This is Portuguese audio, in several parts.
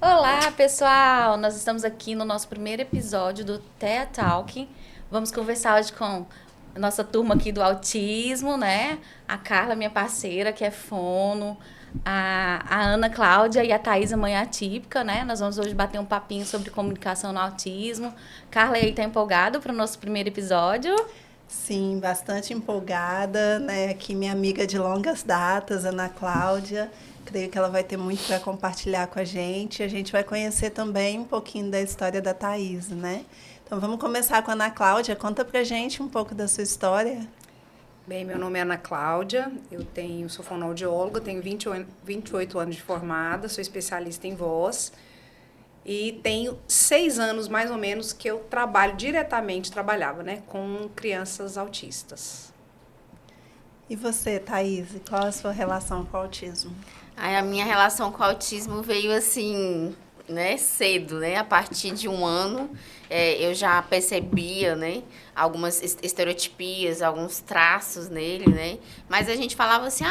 Olá, pessoal! Nós estamos aqui no nosso primeiro episódio do TEA Talk. Vamos conversar hoje com a nossa turma aqui do autismo, né? A Carla, minha parceira, que é fono, a Ana Cláudia e a Thaisa, mãe atípica, né? Nós vamos hoje bater um papinho sobre comunicação no autismo. Carla aí tá empolgado para o nosso primeiro episódio? Sim, bastante empolgada, né? Aqui minha amiga de longas datas, Ana Cláudia. Creio que ela vai ter muito para compartilhar com a gente. A gente vai conhecer também um pouquinho da história da Thaís, né? Então vamos começar com a Ana Cláudia. Conta pra gente um pouco da sua história. Bem, meu nome é Ana Cláudia, sou fonoaudióloga, tenho 28 anos de formada, sou especialista em voz e tenho 6 anos, mais ou menos, que eu trabalhava, né, com crianças autistas. E você, Thaís, qual a sua relação com o autismo? Aí a minha relação com o autismo veio assim, né, cedo, né? A partir de 1 ano, eu já percebia, né, algumas estereotipias, alguns traços nele, né? Mas a gente falava assim,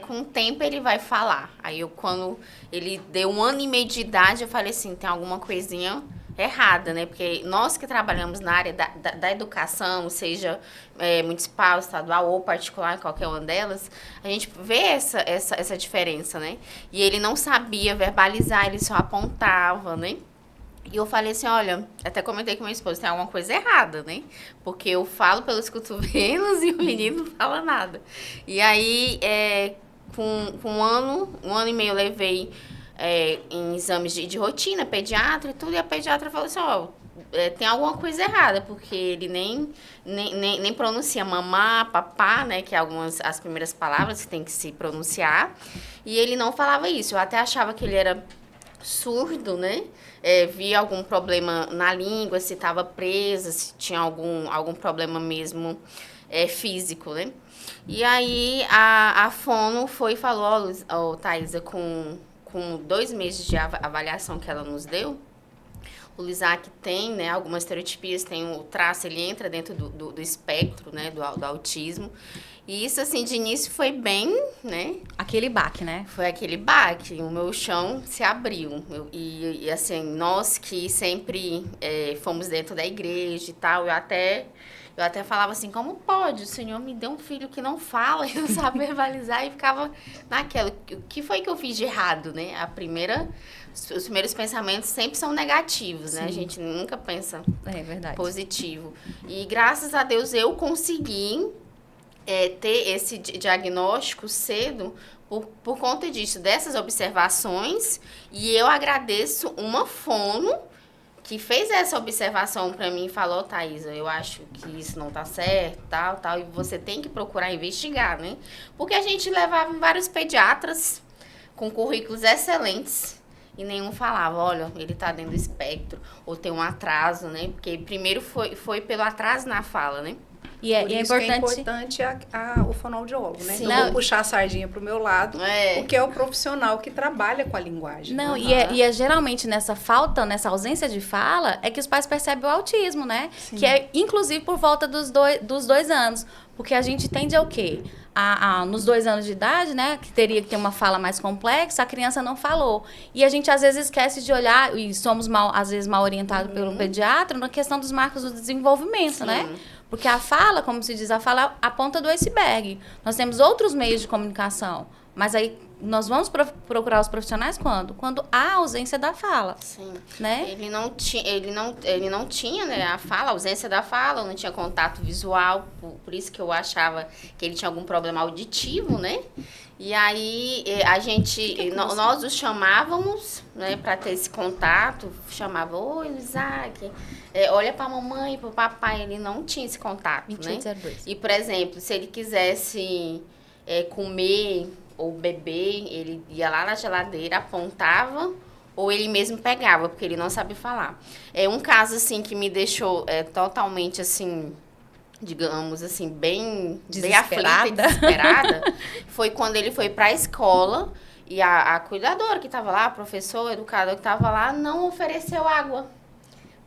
com o tempo ele vai falar. Aí quando ele deu 1 ano e meio de idade, eu falei assim, tem alguma coisinha errada, né? Porque nós que trabalhamos na área da educação, seja municipal, estadual ou particular, qualquer uma delas, a gente vê essa diferença, né? E ele não sabia verbalizar, ele só apontava, né? E eu falei assim, olha, até comentei com minha esposa, tem alguma coisa errada, né? Porque eu falo pelos cotovelos e o menino não fala nada. E aí, com 1 ano e meio, eu levei em exames de rotina, pediatra e tudo, e a pediatra falou assim, tem alguma coisa errada, porque ele nem pronuncia mamá, papá, né, que é as primeiras palavras que tem que se pronunciar, e ele não falava isso. Eu até achava que ele era surdo, né, via algum problema na língua, se estava presa, se tinha algum problema mesmo físico, né. E aí a fono foi e falou, Thaisa, com 2 meses de avaliação que ela nos deu, o Lisac tem, né, algumas estereotipias, tem o traço, ele entra dentro do espectro, né, do autismo. E isso, assim, de início foi bem, né? Aquele baque, né? Foi aquele baque, o meu chão se abriu. E assim, nós que sempre fomos dentro da igreja e tal, eu até falava assim, como pode? O Senhor me deu um filho que não fala e não sabe verbalizar, e ficava naquela. O que foi que eu fiz de errado, né? Os primeiros pensamentos sempre são negativos, né? A gente nunca pensa positivo. E graças a Deus eu consegui ter esse diagnóstico cedo por conta disso, dessas observações. E eu agradeço uma fono que fez essa observação para mim e falou, Thaisa, eu acho que isso não tá certo, tal, e você tem que procurar investigar, né? Porque a gente levava vários pediatras com currículos excelentes e nenhum falava, olha, ele tá dentro do espectro, ou tem um atraso, né? Porque primeiro foi pelo atraso na fala, né? E é importante o fonoaudiólogo, né? Sim. Não vou puxar a sardinha pro meu lado, porque é o profissional que trabalha com a linguagem. Não, e é geralmente nessa ausência de fala, é que os pais percebem o autismo, né? Sim. Que é, inclusive, por volta dos 2 anos. Porque a gente tende ao quê? Nos 2 anos de idade, né? Que teria que ter uma fala mais complexa, a criança não falou. E a gente, às vezes, esquece de olhar, e somos, às vezes, mal orientados pelo pediatra, na questão dos marcos do desenvolvimento, né? Porque a fala, como se diz, a fala é a ponta do iceberg. Nós temos outros meios de comunicação, mas aí nós vamos procurar os profissionais quando? Quando há ausência da fala. Sim. Né? Ele não tinha, né, a fala, a ausência da fala, não tinha contato visual, por isso que eu achava que ele tinha algum problema auditivo, né? E aí nós os chamávamos, né, para ter esse contato, chamava, oi, Isaac, olha para a mamãe, para o papai, ele não tinha esse contato, 28, né? 02. E, por exemplo, se ele quisesse comer ou beber, ele ia lá na geladeira, apontava, ou ele mesmo pegava, porque ele não sabe falar. Um caso, assim, que me deixou totalmente, assim, digamos assim, bem aflita e desesperada, foi quando ele foi para a escola e a cuidadora que estava lá, a professora, o educador que estava lá, não ofereceu água.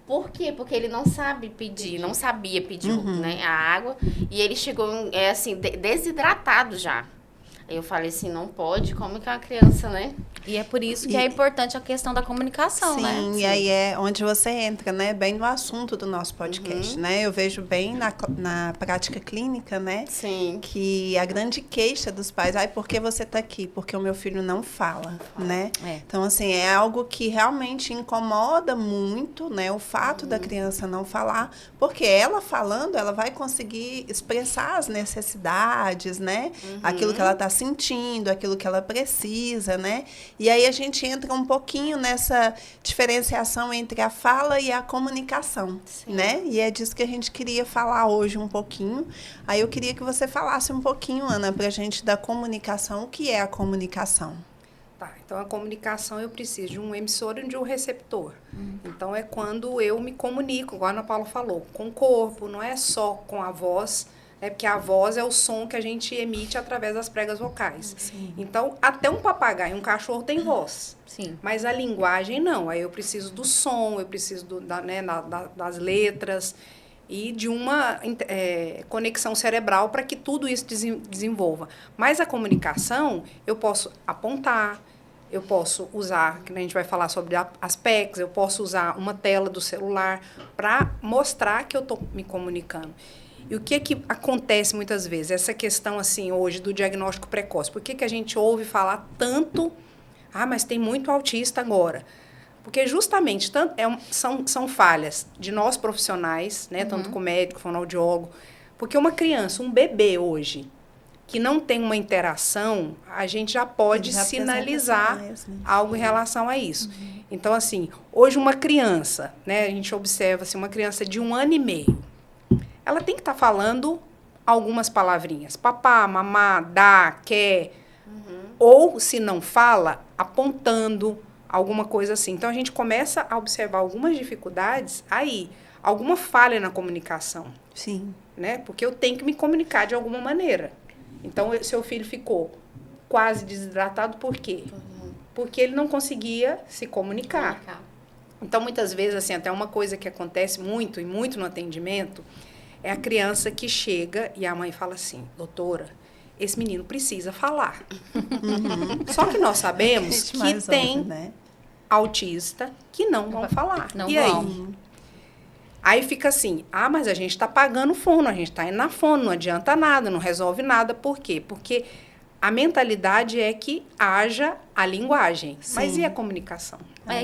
Por quê? Porque ele não sabe pedir, não sabia pedir, né, a água, e ele chegou, assim, desidratado já. Aí eu falei assim, não pode, como que uma criança, né? E é por isso que é importante a questão da comunicação, Sim, né? e aí é onde você entra, né? Bem no assunto do nosso podcast, né? Eu vejo bem na prática clínica, né? Sim. Que a grande queixa dos pais, ai, por que você está aqui? Porque o meu filho não fala, né? É. Então, assim, é algo que realmente incomoda muito, né? O fato da criança não falar, porque ela falando, ela vai conseguir expressar as necessidades, né? Aquilo que ela está sentindo, aquilo que ela precisa, né? E aí a gente entra um pouquinho nessa diferenciação entre a fala e a comunicação, né? E é disso que a gente queria falar hoje um pouquinho. Aí eu queria que você falasse um pouquinho, Ana, para a gente da comunicação. O que é a comunicação? Tá, então a comunicação eu preciso de um emissor e de um receptor. Então é quando eu me comunico, igual a Ana Paula falou, com o corpo, não é só com a voz, né? Porque a voz é o som que a gente emite através das pregas vocais. Sim. Então, até um papagaio, um cachorro tem voz. Sim. Mas a linguagem não. Aí eu preciso do som, eu preciso das letras e de uma conexão cerebral para que tudo isso desenvolva. Mas a comunicação, eu posso apontar, eu posso usar, que a gente vai falar sobre as PECs, eu posso usar uma tela do celular para mostrar que eu estou me comunicando. E o que acontece muitas vezes? Essa questão, assim, hoje, do diagnóstico precoce. Por que a gente ouve falar tanto, mas tem muito autista agora? Porque justamente são falhas de nós profissionais, né? Tanto com médico, fonoaudiólogo. Porque uma criança, um bebê hoje, que não tem uma interação, a gente já pode sinalizar sinais, né? algo em relação a isso. Então, assim, hoje uma criança, né? A gente observa, assim, uma criança de 1 ano e meio, ela tem que estar falando algumas palavrinhas. Papá, mamá, dá, quer. Ou, se não fala, apontando alguma coisa assim. Então, a gente começa a observar algumas dificuldades aí. Alguma falha na comunicação. Sim. Né? Porque eu tenho que me comunicar de alguma maneira. Então, seu filho ficou quase desidratado, por quê? Porque ele não conseguia se comunicar. Então, muitas vezes, assim, até uma coisa que acontece muito, e muito no atendimento, é a criança que chega e a mãe fala assim, doutora, esse menino precisa falar. Só que nós sabemos que tem autista que não vão falar. Não e vão. Aí fica assim, mas a gente está pagando fono, a gente está indo na fono, não adianta nada, não resolve nada. Por quê? Porque a mentalidade é que haja a linguagem. Sim. Mas e a comunicação?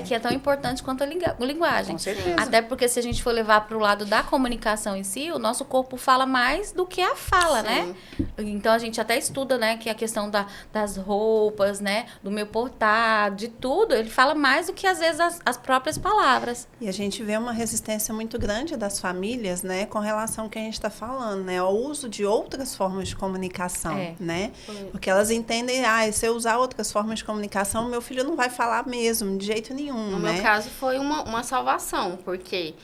Que é tão importante quanto a linguagem. Com certeza. Até porque se a gente for levar para o lado da comunicação em si, o nosso corpo fala mais do que a fala, né? Então, a gente até estuda, né, que a questão das roupas, né, do meu portar, de tudo, ele fala mais do que, às vezes, as próprias palavras. E a gente vê uma resistência muito grande das famílias, né, com relação ao que a gente está falando, né, ao uso de outras formas de comunicação, né? Porque elas entendem, se eu usar outras formas de comunicação, meu filho não vai falar mesmo, de jeito nenhum, No né? meu caso, foi uma salvação, porque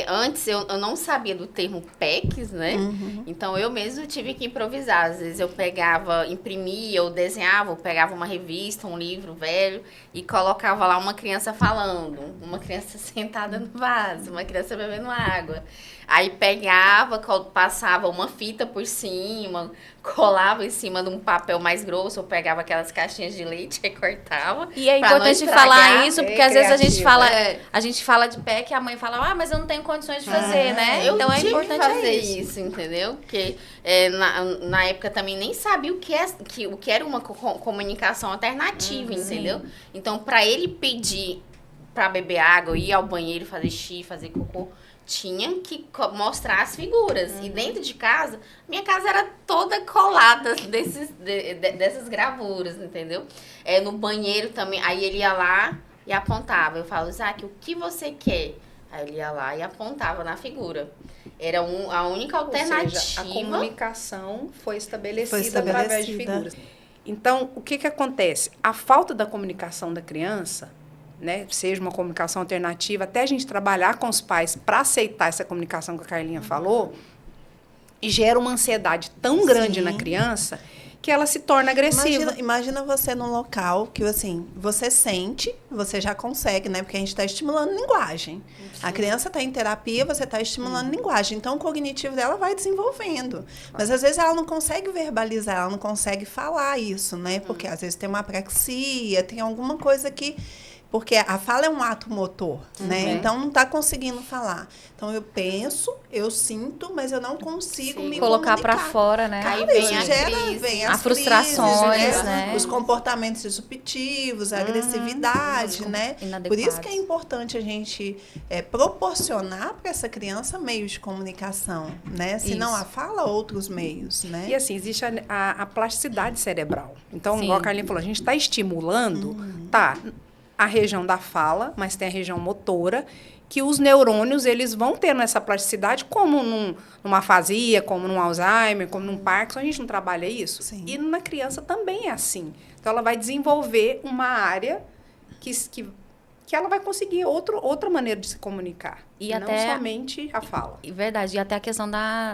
antes eu não sabia do termo PECs, né? Então, eu mesmo tive que improvisar. Às vezes, eu imprimia, ou desenhava, ou pegava uma revista, um livro velho, e colocava lá uma criança falando, uma criança sentada no vaso, uma criança bebendo água. Aí pegava, passava uma fita por cima, colava em cima de um papel mais grosso, ou pegava aquelas caixinhas de leite e cortava. E é pra não importante estragar. falar isso, porque às vezes criativo, a gente fala de PEC e a mãe fala, mas eu não tenho condições de fazer, né? Eu Então é tive importante que fazer isso. isso, entendeu? Porque na época também nem sabia o que era uma comunicação alternativa, entendeu? Então, para ele pedir para beber água, ir ao banheiro, fazer xixi, fazer cocô, tinha que mostrar as figuras. E dentro de casa, minha casa era toda colada dessas gravuras, entendeu? No banheiro também, aí ele ia lá e apontava. Eu falo, Isaac, o que você quer? Aí ele ia lá e apontava na figura. Era a única alternativa. Ou seja, a comunicação foi estabelecida através de figuras. Então, o que acontece? A falta da comunicação da criança, né, seja uma comunicação alternativa, até a gente trabalhar com os pais para aceitar essa comunicação que a Carlinha falou, e gera uma ansiedade tão grande na criança que ela se torna agressiva. Imagina você num local que, assim, você sente, você já consegue, né? Porque a gente está estimulando linguagem. A criança está em terapia, você está estimulando linguagem. Então, o cognitivo dela vai desenvolvendo. Mas, às vezes, ela não consegue verbalizar, ela não consegue falar isso, né? Porque, às vezes, tem uma apraxia, tem alguma coisa que... Porque a fala é um ato motor, né? Então, não está conseguindo falar. Então, eu penso, eu sinto, mas eu não consigo me colocar para comunicar. fora, né? Cara, Aí vem isso a gera, crise, vem as as frustrações, crises, né? Os comportamentos disruptivos, a agressividade, né? Por isso que é importante a gente proporcionar para essa criança meios de comunicação, né? Se não Isso. a fala, outros meios, né? E assim, existe a plasticidade cerebral. Então, Sim. igual a Carlinha falou, a gente está estimulando, tá, a região da fala, mas tem a região motora, que os neurônios, eles vão tendo essa plasticidade, como numa afasia, como num Alzheimer, como num Parkinson, a gente não trabalha isso? Sim. E na criança também é assim. Então, ela vai desenvolver uma área que ela vai conseguir outra maneira de se comunicar. E não até- somente a fala. Verdade, e até a questão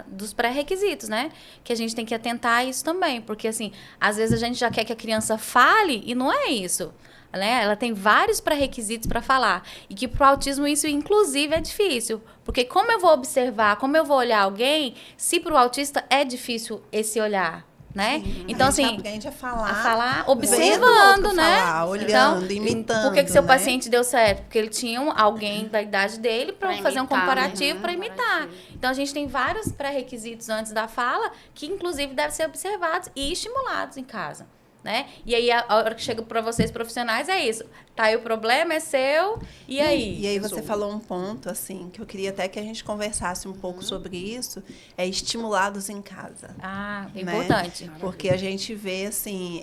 dos pré-requisitos, né? Que a gente tem que atentar a isso também, porque assim, às vezes a gente já quer que a criança fale e não é isso, né? Ela tem vários pré-requisitos para falar e que pro autismo isso inclusive é difícil, porque como eu vou observar, como eu vou olhar alguém, se pro autista é difícil esse olhar, né? Então a gente assim, aprende a a falar, falar, vendo o observando, outro né? falar, olhando, então, imitando. por que seu né? paciente deu certo? Porque ele tinha alguém da idade dele para Pra fazer um imitar, comparativo, né? para imitar. Comparativo. Então, a gente tem vários pré-requisitos antes da fala que, inclusive, devem ser observados e estimulados em casa, né? E aí, a hora que chega para vocês profissionais, é isso. Tá aí o problema, é seu, e aí? E aí você falou um ponto, assim, que eu queria até que a gente conversasse um pouco sobre isso, é estimulados em casa. Ah, né? importante. Porque a gente vê, assim,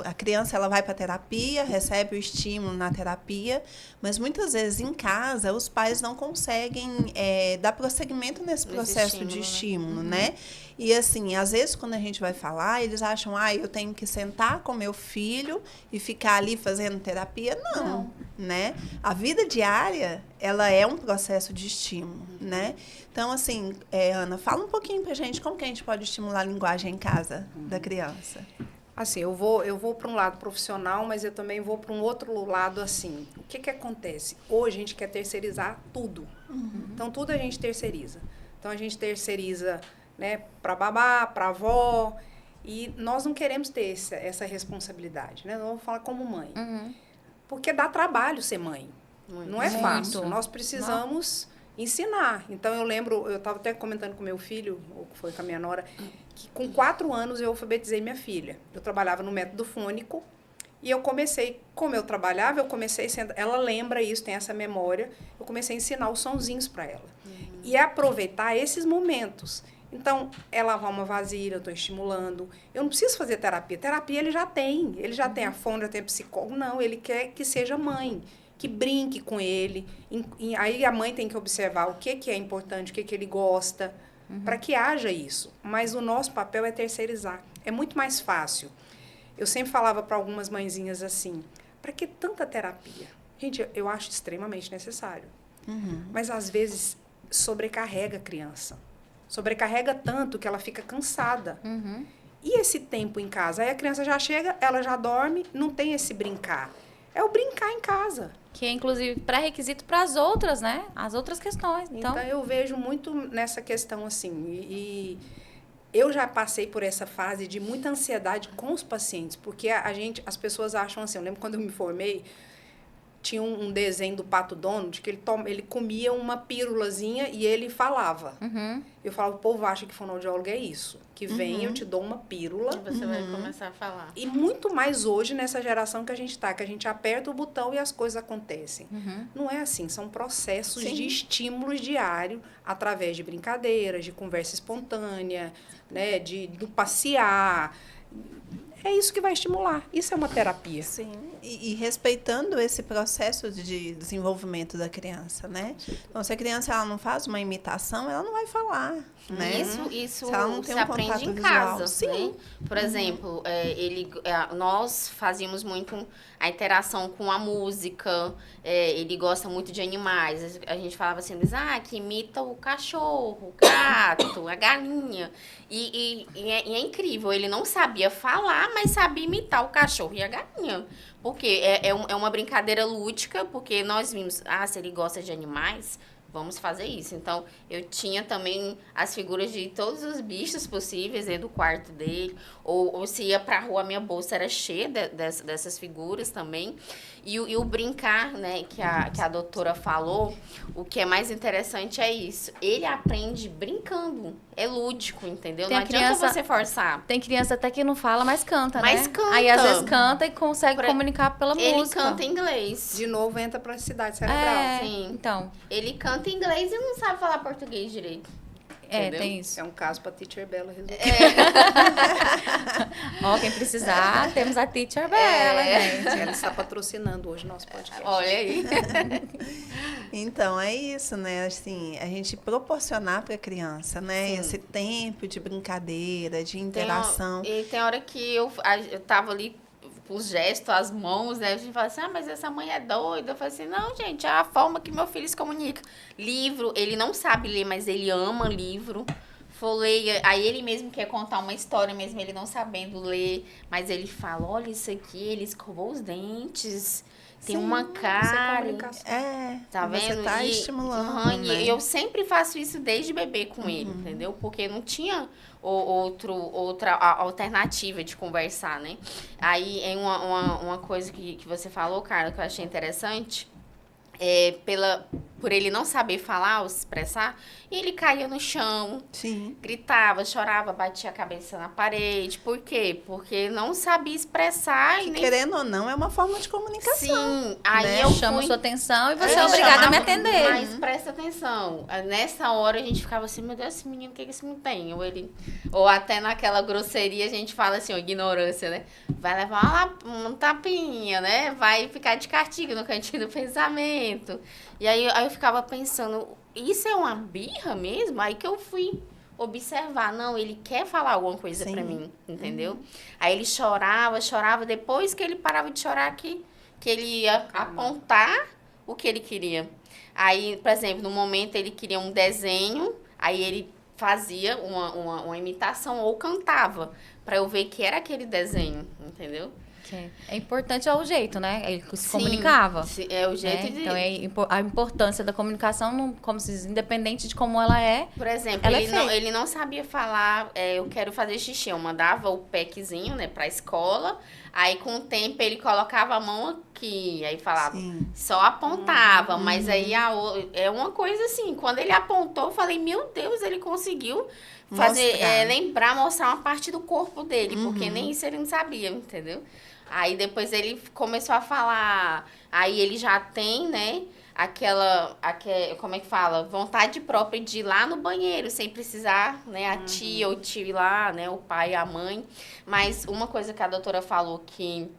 a criança ela vai para terapia, recebe o estímulo na terapia, mas muitas vezes em casa os pais não conseguem dar prosseguimento nesse processo de estímulo, né? E assim, às vezes quando a gente vai falar, eles acham, eu tenho que sentar com meu filho e ficar ali fazendo terapia. Não, né? A vida diária, ela é um processo de estímulo, né? Então, assim, Ana, fala um pouquinho pra gente como que a gente pode estimular a linguagem em casa da criança. Assim, eu vou para um lado profissional, mas eu também vou para um outro lado, assim. O que acontece? Hoje a gente quer terceirizar tudo. Então, tudo a gente terceiriza. Então, a gente terceiriza, né, para babá, para avó, e nós não queremos ter essa responsabilidade, né? Não vou falar como mãe. Porque dá trabalho ser mãe. Não é fácil. Nós precisamos ensinar. Então, eu lembro, eu estava até comentando com meu filho, ou foi com a minha nora, que com 4 anos eu alfabetizei minha filha. Eu trabalhava no método fônico e eu comecei, como eu trabalhava, ela lembra isso, tem essa memória, eu comecei a ensinar os sonzinhos para ela. E aproveitar esses momentos. Então, é lavar uma vasilha, eu estou estimulando. Eu não preciso fazer terapia. Terapia ele já tem. Ele já tem a fono, já tem a psicólogo. Não, ele quer que seja mãe, que brinque com ele. Aí a mãe tem que observar o que é importante, o que ele gosta, para que haja isso. Mas o nosso papel é terceirizar. É muito mais fácil. Eu sempre falava para algumas mãezinhas assim, para que tanta terapia? Gente, eu acho extremamente necessário. Mas, às vezes, sobrecarrega a criança. Sobrecarrega tanto que ela fica cansada. E esse tempo em casa? Aí a criança já chega, ela já dorme, não tem esse brincar. É o brincar em casa. Que é, inclusive, pré-requisito para as outras, né? As outras questões. Então, eu vejo muito nessa questão, assim. E eu já passei por essa fase de muita ansiedade com os pacientes, porque as pessoas acham assim, eu lembro quando eu me formei, tinha um desenho do Pato Donald, que ele comia uma pílulazinha e ele falava. Eu falava, o povo acha que fonoaudiólogo é isso. Que vem, eu te dou uma pílula. E você vai começar a falar. E muito mais hoje, nessa geração que a gente está, que a gente aperta o botão e as coisas acontecem. Não é assim, são processos de estímulos diários, através de brincadeiras, de conversa espontânea, né, do passear. é isso que vai estimular. Isso é uma terapia. Sim, e respeitando esse processo de desenvolvimento da criança, né? Então, se a criança ela não faz uma imitação, ela não vai falar, né? Isso Se ela não tem se um aprende contato em visual. casa, Sim. né? Por exemplo, nós fazíamos muito a interação com a música, ele gosta muito de animais. A gente falava assim, que imita o cachorro, o gato, a galinha. E é incrível, ele não sabia falar, mas sabia imitar o cachorro e a galinha. Porque é uma brincadeira lúdica, porque nós vimos, se ele gosta de animais, vamos fazer isso. Então, eu tinha também as figuras de todos os bichos possíveis dentro do quarto dele. Ou se ia pra rua, a minha bolsa era cheia dessas figuras também. E o brincar, né, que a doutora falou, o que é mais interessante é isso. Ele aprende brincando. É lúdico, entendeu? Tem não adianta você forçar. Tem criança até que não fala, mas canta, né? Mas canta. Aí, às vezes, canta e consegue Por- comunicar pela Ele música. canta em inglês. De novo, entra para a cidade cerebral. Sim. Então, Ele canta em inglês e não sabe falar português direito. Entendeu? tem isso. É um caso para Teacher Bella resolver. Ó, quem precisar, temos a Teacher Bella, gente. Ela está patrocinando hoje nosso podcast. Olha aí. Então, é isso, né? Assim, a gente proporcionar para a criança, né? Sim. Esse tempo de brincadeira, de interação. Tem hora que eu tava ali com os gestos, as mãos, né? A gente fala assim, mas essa mãe é doida. Eu falo assim, não, gente, é a forma que meu filho se comunica. Livro, ele não sabe ler, mas ele ama livro. Folheia, aí ele mesmo quer contar uma história, mesmo ele não sabendo ler, mas ele fala, olha isso aqui, ele escovou os dentes, tem Sim, uma Isso é cara. comunicação. Tá você vendo? tá E- estimulando, Aham, né? e eu sempre faço isso desde bebê com ele, entendeu? Porque não tinha outra alternativa de conversar, né? Aí, em uma coisa que você falou, Carla, que eu achei interessante, por ele não saber falar ou se expressar, ele caía no chão, Sim. gritava, chorava, batia a cabeça na parede. Por quê? Porque não sabia expressar e nem... Querendo ou não, é uma forma de comunicação. Sim, aí né? eu Chamo fui... sua atenção e você Eu é obrigada a me chamava, atender. Mas presta atenção. Nessa hora a gente ficava assim, meu Deus, esse menino, o que esse menino tem? Ou até naquela grosseria a gente fala assim, ignorância, né? Vai levar um tapinha, né? Vai ficar de castigo no cantinho do pensamento. E aí eu ficava pensando, isso é uma birra mesmo? Aí que eu fui observar, não, ele quer falar alguma coisa Sim. pra mim, entendeu? Aí ele chorava, depois que ele parava de chorar que ele ia apontar o que ele queria. Aí, por exemplo, no momento ele queria um desenho, aí ele fazia uma imitação ou cantava, pra eu ver que era aquele desenho, entendeu? É importante o jeito, né? Ele se Sim, comunicava. É o jeito né? de... Então, a importância da comunicação, como se diz, independente de como ela é. Por exemplo, Ela é ele não sabia falar, eu quero fazer xixi. Eu mandava o packzinho, né, pra escola. Aí, com o tempo, ele colocava a mão aqui. Aí falava, Sim. só apontava. Mas aí, é uma coisa assim, quando ele apontou, eu falei, meu Deus, ele conseguiu fazer, mostrar uma parte do corpo dele. Porque nem isso ele não sabia, entendeu? Aí, depois, ele começou a falar. Aí, ele já tem, né, como é que fala? Vontade própria de ir lá no banheiro, sem precisar, né, a tia ou o tio ir lá, né, o pai e a mãe. Mas uma coisa que a doutora falou que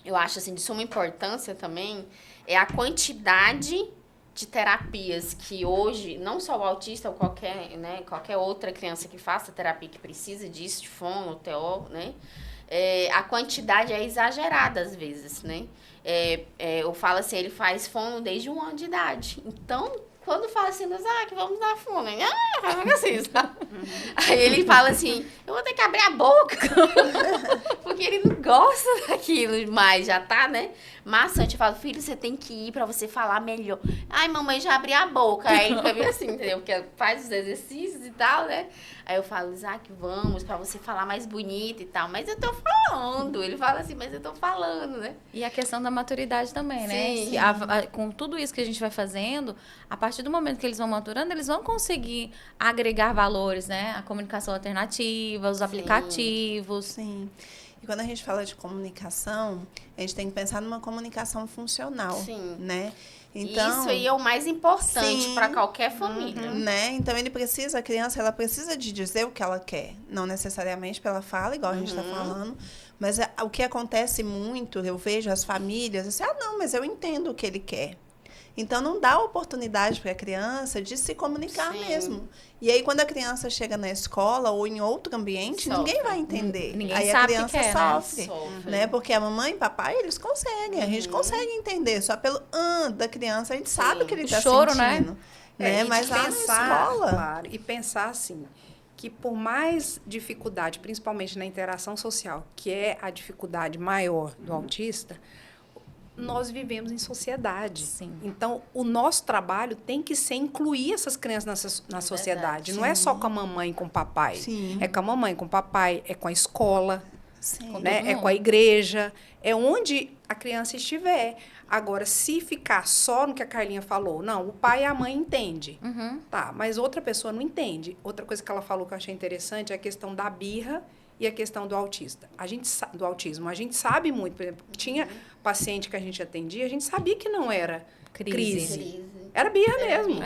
eu acho, assim, de suma importância também, é a quantidade de terapias que hoje, não só o autista ou qualquer outra criança que faça terapia que precisa disso, de fono, TO, né, a quantidade é exagerada às vezes, né? Eu falo assim, ele faz fono desde 1 ano de idade. Então, quando fala assim, que vamos dar fono, faz assim, sabe? Aí ele fala assim, eu vou ter que abrir a boca, porque ele não gosta daquilo, mas já tá, né? Maçante, eu falo, filho, você tem que ir pra você falar melhor. Ai, mamãe, já abri a boca. Aí ele fica bem assim, entendeu? Porque faz os exercícios e tal, né? Aí eu falo, Isaac, vamos, pra você falar mais bonito e tal. Mas eu tô falando. Ele fala assim, mas eu tô falando, né? E a questão da maturidade também, né? Sim. Com tudo isso que a gente vai fazendo, a partir do momento que eles vão maturando, eles vão conseguir agregar valores, né? A comunicação alternativa, os aplicativos. Sim. E quando a gente fala de comunicação, a gente tem que pensar numa comunicação funcional, Sim. né? Então, isso aí é o mais importante sim, para qualquer família. né? Então a criança, ela precisa de dizer o que ela quer, não necessariamente pela fala, igual a gente está falando, mas o que acontece muito, eu vejo as famílias assim, não, mas eu entendo o que ele quer. Então, não dá oportunidade para a criança de se comunicar Sim. mesmo. E aí, quando a criança chega na escola ou em outro ambiente, ninguém Sofre. vai entender. Ninguém aí sabe a o que criança quer, né? sofre, Sofre. né? Porque a mamãe e papai, eles conseguem. A gente consegue entender. Só pelo da criança, a gente sabe o que ele está choro, né? sentindo. Né? E Mas lá na escola... claro, e pensar assim, que por mais dificuldade, principalmente na interação social, que é a dificuldade maior do autista, nós vivemos em sociedade. Sim. Então, o nosso trabalho tem que ser incluir essas crianças na sociedade. Não é só com a mamãe e com o papai. Sim. É com a mamãe, com o papai, é com a escola, Sim. né? É com a igreja, é onde a criança estiver. Agora, se ficar só no que a Carlinha falou, não, o pai e a mãe entendem. Tá, mas outra pessoa não entende. Outra coisa que ela falou que eu achei interessante é a questão da birra e a questão do autista. Do autismo. A gente sabe muito. Por exemplo, tinha paciente que a gente atendia, a gente sabia que não era crise. Era birra mesmo.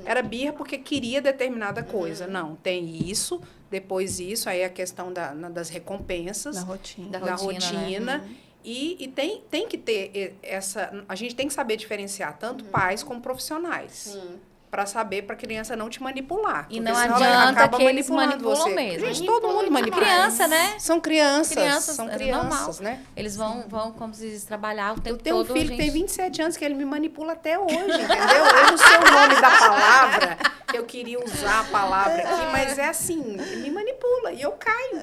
Era birra porque queria determinada coisa. Não, tem isso, depois isso, aí a questão das recompensas. Na rotina. Da rotina. Né? E tem que ter essa... A gente tem que saber diferenciar tanto pais como profissionais. Sim. Para saber, para a criança não te manipular. E porque não senão ela adianta acaba que eles manipulando manipulam você. mesmo. Gente, todo mundo manipula. Criança, né? São crianças. São É crianças, normal. né? Eles vão, como se diz, trabalhar o tempo Eu tenho um todo. filho que tem 27 anos que ele me manipula até hoje, entendeu? Eu não sei o nome da palavra, que eu queria usar a palavra aqui, mas é assim, ele me manipula e eu caio.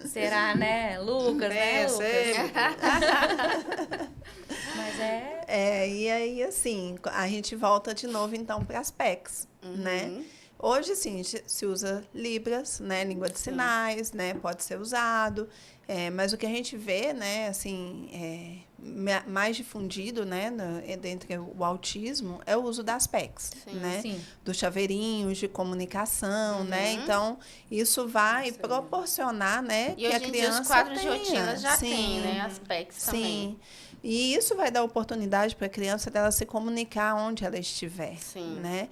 Será, né? Lucas, né, Lucas? Sério. Mas é... E aí, assim, a gente volta de novo, então, para as PECs, né? Hoje, assim, se usa Libras, né? Língua de sinais, né? Pode ser usado. Mas o que a gente vê, né? Assim, mais difundido, né? Dentre o autismo, é o uso das PECs, né? Sim. Dos chaveirinhos de comunicação, né? Então, isso vai proporcionar, né? E que a hoje em dia criança os quadros de tenha. rotina já Sim. tem, né? As PECs também. Sim. E isso vai dar oportunidade para a criança dela se comunicar onde ela estiver. Sim. Né?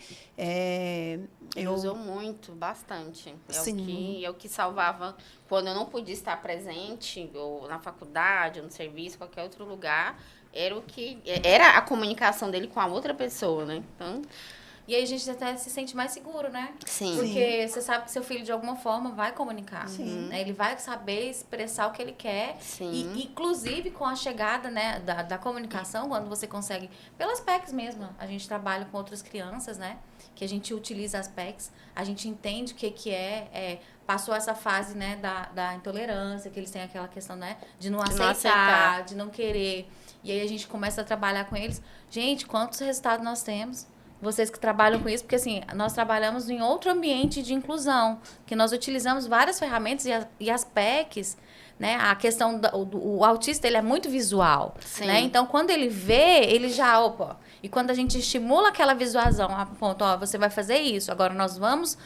Ele usou muito, bastante. Sim. É o que salvava quando eu não podia estar presente, ou na faculdade, ou no serviço, qualquer outro lugar. Era a comunicação dele com a outra pessoa, né? Então, E aí a gente até se sente mais seguro, né? sim. Porque você sabe que seu filho, de alguma forma, vai comunicar. Sim. Né? Ele vai saber expressar o que ele quer. Sim. E, inclusive, com a chegada, né, da comunicação, quando você consegue... Pelas PECs mesmo. A gente trabalha com outras crianças, né? Que a gente utiliza as PECs. A gente entende o que é... Passou essa fase, né, da intolerância, que eles têm aquela questão, né? De não aceitar, de não querer. E aí a gente começa a trabalhar com eles. Gente, quantos resultados nós temos? Vocês que trabalham com isso, porque assim, nós trabalhamos em outro ambiente de inclusão, que nós utilizamos várias ferramentas e as PECs, né? A questão o autista, ele é muito visual, Sim. né? Então, quando ele vê, ele já, e quando a gente estimula aquela visualização, a ponto, você vai fazer isso, agora nós vamos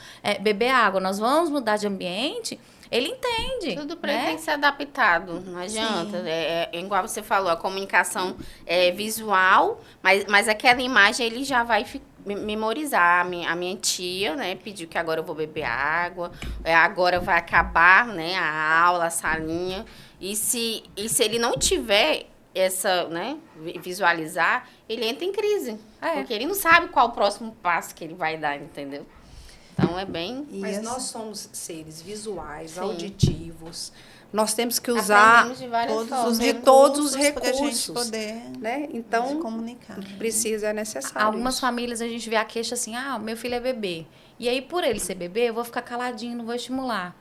beber água, nós vamos mudar de ambiente, ele entende. Tudo para ele né? tem que ser adaptado, não adianta. Igual você falou, a comunicação é visual, mas aquela imagem ele já vai memorizar. A minha tia, né, pediu que agora eu vou beber água, agora vai acabar, né, a aula, a salinha. E se ele não tiver essa, né, visualizar, ele entra em crise. Porque ele não sabe qual o próximo passo que ele vai dar, entendeu? Então, é bem... Mas nós somos seres visuais, Sim. auditivos. Nós temos que usar Aprendemos de várias todos formas. os de todos os recursos para a gente recursos, poder né? se Então, comunicar. é necessário. Algumas isso. famílias a gente vê a queixa assim, meu filho é bebê. E aí, por ele ser bebê, eu vou ficar caladinho, não vou estimular.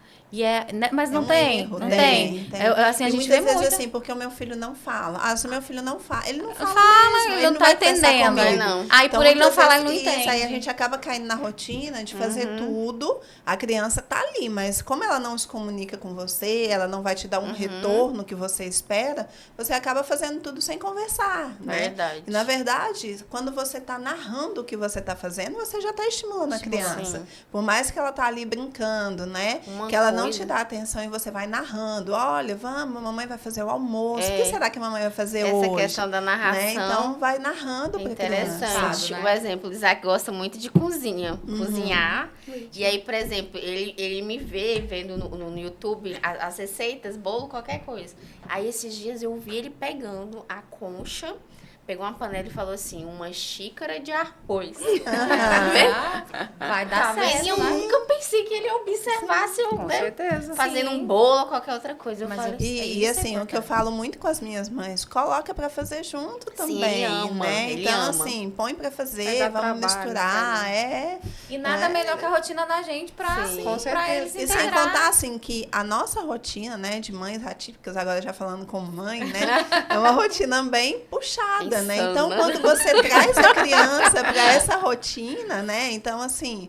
Mas não tem, erro. não tem. Assim, a E gente vê muitas vezes muito. assim, porque o meu filho não fala. Se o meu filho não fala, ele não fala mesmo, Ele não tá vai conversar entendendo. comigo. Não. Aí, por ele não muitas falar, ele vezes, não entende. Aí a gente acaba caindo na rotina de fazer tudo. A criança tá ali, mas como ela não se comunica com você, ela não vai te dar um retorno que você espera, você acaba fazendo tudo sem conversar, né? Verdade. E, na verdade, quando você tá narrando o que você tá fazendo, você já tá estimulando a criança. Sim. Por mais que ela tá ali brincando, né? Uma que ela não coisa. te dá atenção e você vai narrando. Olha, vamos, mamãe vai fazer o almoço. O que será que a mamãe vai fazer hoje? Essa questão da narração. Né? Então, vai narrando É para criança. interessante. né? O exemplo, o Isaac gosta muito de cozinhar. E aí, por exemplo, ele me vê vendo no YouTube as receitas, bolo, qualquer coisa. Aí, esses dias, eu vi ele pegando a concha, pegou uma panela e falou assim, uma xícara de arroz. Vai dar Tá vendo? certo, Eu né? nunca pensei que ele observasse eu, Com né, certeza. fazendo Sim. um bolo ou qualquer outra coisa. Eu Mas falo, E Isso é assim, o que eu importante. falo muito com as minhas mães, coloca para fazer junto também, ele ama, né? ele Então, ama. assim, põe para Vai fazer, dar vamos trabalho, misturar, né? E nada melhor que a rotina da gente pra, Sim. Com pra certeza. eles E sem integrar. contar, assim, que a nossa rotina, né, de mães atípicas, agora já falando como mãe, né, é uma rotina bem puxada, né? Insana. Então, quando você traz a criança para essa rotina, né, então, assim,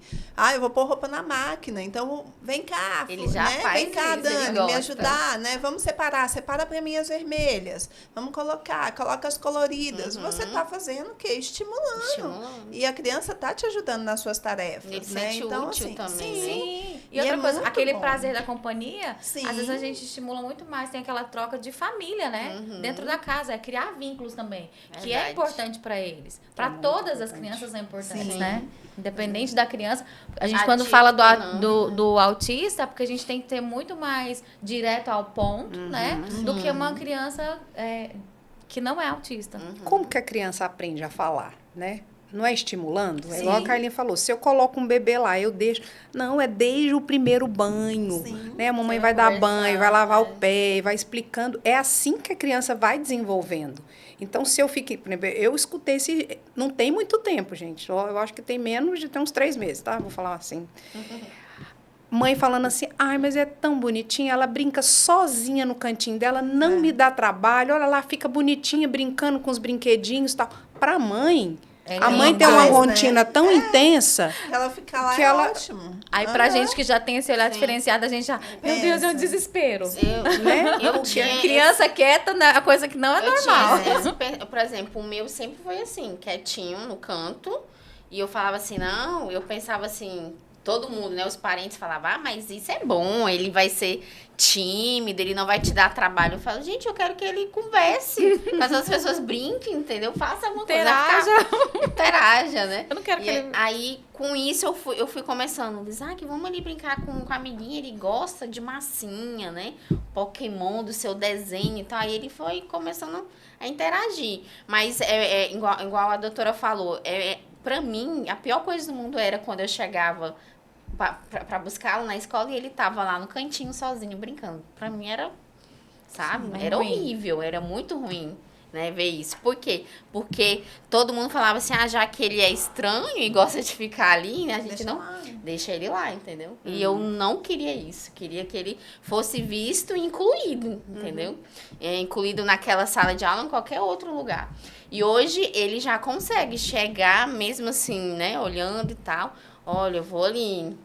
eu vou pôr roupa na máquina, então, vem cá, Ele já né? faz Vem cá, isso, ele Dani, me gosta. ajudar, né? Vamos separa para mim as vermelhas, vamos coloca as coloridas. Você tá fazendo o quê? Estimulando. E a criança tá te ajudando nas suas tarefas, Ele se né? sente Então, útil assim, também, sim. Sim. E E outra é coisa, muito aquele bom. prazer da companhia, Sim. às vezes a gente estimula muito mais, tem aquela troca de família, né? Dentro da casa, é criar vínculos também, que é Verdade. importante para eles. Para muito todas as importante. crianças são importantes, Sim. né? Independente da criança. A gente, Atípico, quando fala não. do autista, é porque a gente tem que ter muito mais direto ao ponto, né? Do que uma criança que não é autista. Como que a criança aprende a falar, né? Não é estimulando? É igual a Sim. Carlinha falou, se eu coloco um bebê lá, eu deixo... Não, é desde o primeiro banho, Sim. né? A mamãe Você vai vai dar conversando, banho, vai lavar né? o pé, vai explicando. É assim que a criança vai desenvolvendo. Então, se eu fiquei... Por exemplo, eu escutei esse... Não tem muito tempo, gente. Eu acho que tem menos de... Tem uns 3 meses, tá? Vou falar assim. Mãe falando assim, ai, mas é tão bonitinha, ela brinca sozinha no cantinho dela, não me dá trabalho, olha lá, fica bonitinha, brincando com os brinquedinhos e tal. Pra mãe, a mãe tem uma demais, né? rotina tão intensa, Ela ficar lá Que é ela- ótimo. Aí pra Aham. gente que já tem esse olhar Sim. diferenciado, a gente já, meu Deus, é um Pensa. desespero. né? Eu tinha Criança quieta né, é coisa que não é Eu normal. tinha por exemplo, o meu sempre foi assim, quietinho no canto. E eu falava assim, não, eu pensava assim, todo mundo, né? Os parentes falavam, mas isso é bom, ele vai ser tímido, ele não vai te dar trabalho. Eu falo, gente, eu quero que ele converse, que as outras pessoas brinquem, entendeu? Faça alguma coisa. Interaja, né? Eu não quero que ele... Aí, com isso, eu fui começando. Isaac, vamos ali brincar com a amiguinha. Ele gosta de massinha, né? Pokémon, do seu desenho e tal. Aí ele foi começando a interagir. Mas, igual a doutora falou, pra mim, a pior coisa do mundo era quando eu chegava pra buscá-lo na escola e ele tava lá no cantinho sozinho brincando. Pra mim era, sabe? Sim, Era ruim. horrível, era muito ruim. Né, ver isso. Por quê? Porque todo mundo falava assim, já que ele é estranho e gosta de ficar ali, né, a gente Deixa não lá. deixa ele lá, entendeu? E eu não queria isso. Queria que ele fosse visto e incluído, entendeu? Incluído naquela sala de aula ou em qualquer outro lugar. E hoje ele já consegue chegar, mesmo assim, né, olhando e tal. Olha, eu vou ali.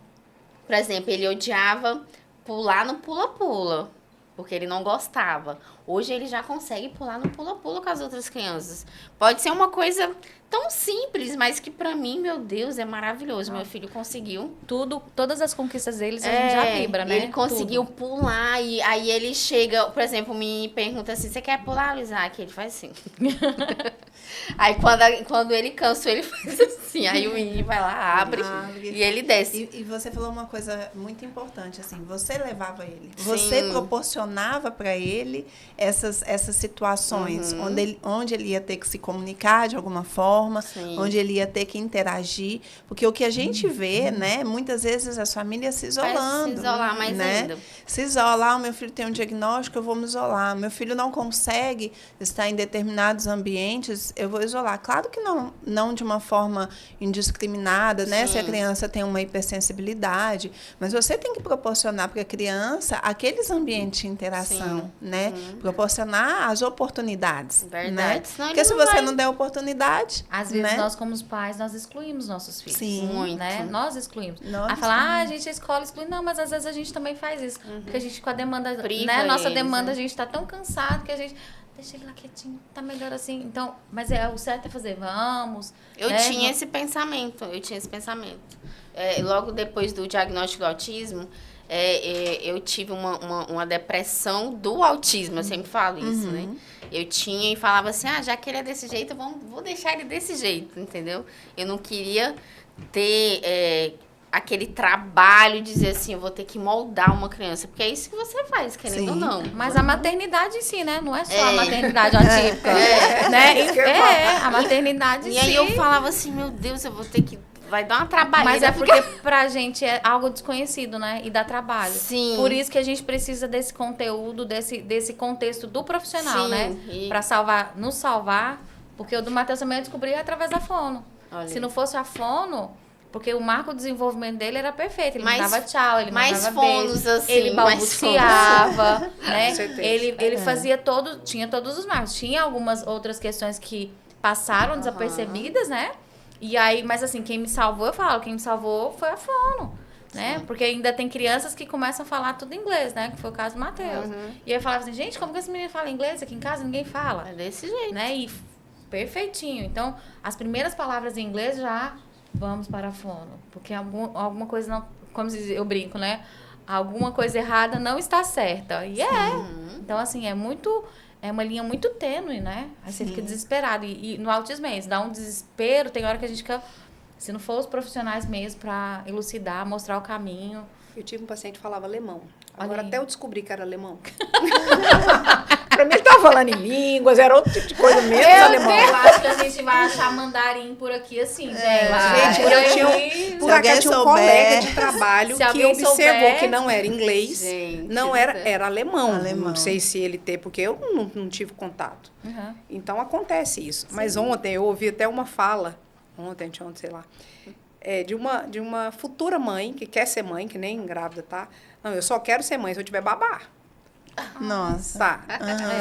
Por exemplo, ele odiava pular no pula-pula. Porque ele não gostava. Hoje ele já consegue pular no pula-pula com as outras crianças. Pode ser uma coisa tão simples, mas que pra mim, meu Deus, é maravilhoso. Meu filho conseguiu. Todas as conquistas deles a gente já vibra, né? Ele conseguiu pular e aí ele chega, por exemplo, me pergunta assim, você quer pular, Isaac? Ele faz assim. Aí quando ele cansou, ele faz assim. Aí o menino vai lá, abre e ele desce. E você falou uma coisa muito importante, assim, você levava ele. Sim. Você proporcionava para ele essas situações onde ele ia ter que se comunicar de alguma forma, Sim. onde ele ia ter que interagir. Porque o que a gente vê, né, muitas vezes as famílias se isolando. Se isolar mais né? ainda. Se isolar, o meu filho tem um diagnóstico, eu vou me isolar. Meu filho não consegue estar em determinados ambientes, eu vou isolar. Claro que não de uma forma indiscriminada, né? Sim. Se a criança tem uma hipersensibilidade, mas você tem que proporcionar para a criança aqueles ambientes de interação, né? Proporcionar as oportunidades, Verdade. né? Senão ele Porque se não você vai. não der oportunidade, Às vezes né? nós, como os pais, nós excluímos nossos filhos. Sim. Muito. Né? Nós excluímos. Nós Aí falar, a gente a escola exclui. Não, mas às vezes a gente também faz isso. Porque a gente com a demanda, Priva né? Nossa eles, demanda, né? a gente tá tão cansado que a gente... Deixa ele lá quietinho, tá melhor assim. Então, mas o certo é fazer, vamos. Eu né? tinha esse pensamento, Logo depois do diagnóstico do autismo, eu tive uma depressão do autismo, eu sempre falo isso, né? Eu tinha e falava assim, já que ele é desse jeito, vou deixar ele desse jeito, entendeu? Eu não queria ter aquele trabalho de dizer assim, eu vou ter que moldar uma criança, porque é isso que você faz, querendo ou não. Mas a maternidade em si, né? Não é só a maternidade atípica, né? A maternidade em si. E aí eu falava assim, meu Deus, eu vou ter que... Vai dar uma trabalhada. Mas é porque pra gente é algo desconhecido, né? E dá trabalho. Sim. Por isso que a gente precisa desse conteúdo, desse contexto do profissional, né? Pra nos salvar. Porque o do Matheus também eu descobri através da fono. Olha. Se não fosse a fono, porque o marco de desenvolvimento dele era perfeito. Ele mandava tchau, ele mandava fonos, assim, ele balbuciava, né? Com certeza. Ele fazia tinha todos os marcos. Tinha algumas outras questões que passaram desapercebidas, né? E aí, mas assim, quem me salvou foi a fono, né? Porque ainda tem crianças que começam a falar tudo inglês, né? Que foi o caso do Matheus. E aí eu falava assim, gente, como que esse menino fala inglês? Aqui em casa ninguém fala. É desse jeito. Né? E perfeitinho. Então, as primeiras palavras em inglês já vamos para a fono. Porque alguma coisa não... Como eu brinco, né? Alguma coisa errada não está certa. E Então, assim, é uma linha muito tênue, né? Aí você fica desesperado. E no autismo é isso, dá um desespero. Tem hora que a gente fica... Se não for os profissionais mesmo para elucidar, mostrar o caminho. Eu tive um paciente que falava alemão. Agora Olha aí. até eu descobri que era alemão. Pra mim ele tava falando em línguas, era outro tipo de coisa mesmo, alemão. Eu acho que a gente vai achar mandarim por aqui assim, gente. Gente, por acaso tinha um colega de trabalho que observou que não era inglês, era alemão. Não sei se ele tem, porque eu não tive contato. Então acontece isso. Mas ontem eu ouvi até uma fala, ontem, sei lá, de uma futura mãe que quer ser mãe, que nem grávida, tá? Não, eu só quero ser mãe se eu tiver babá. Nossa. Tá.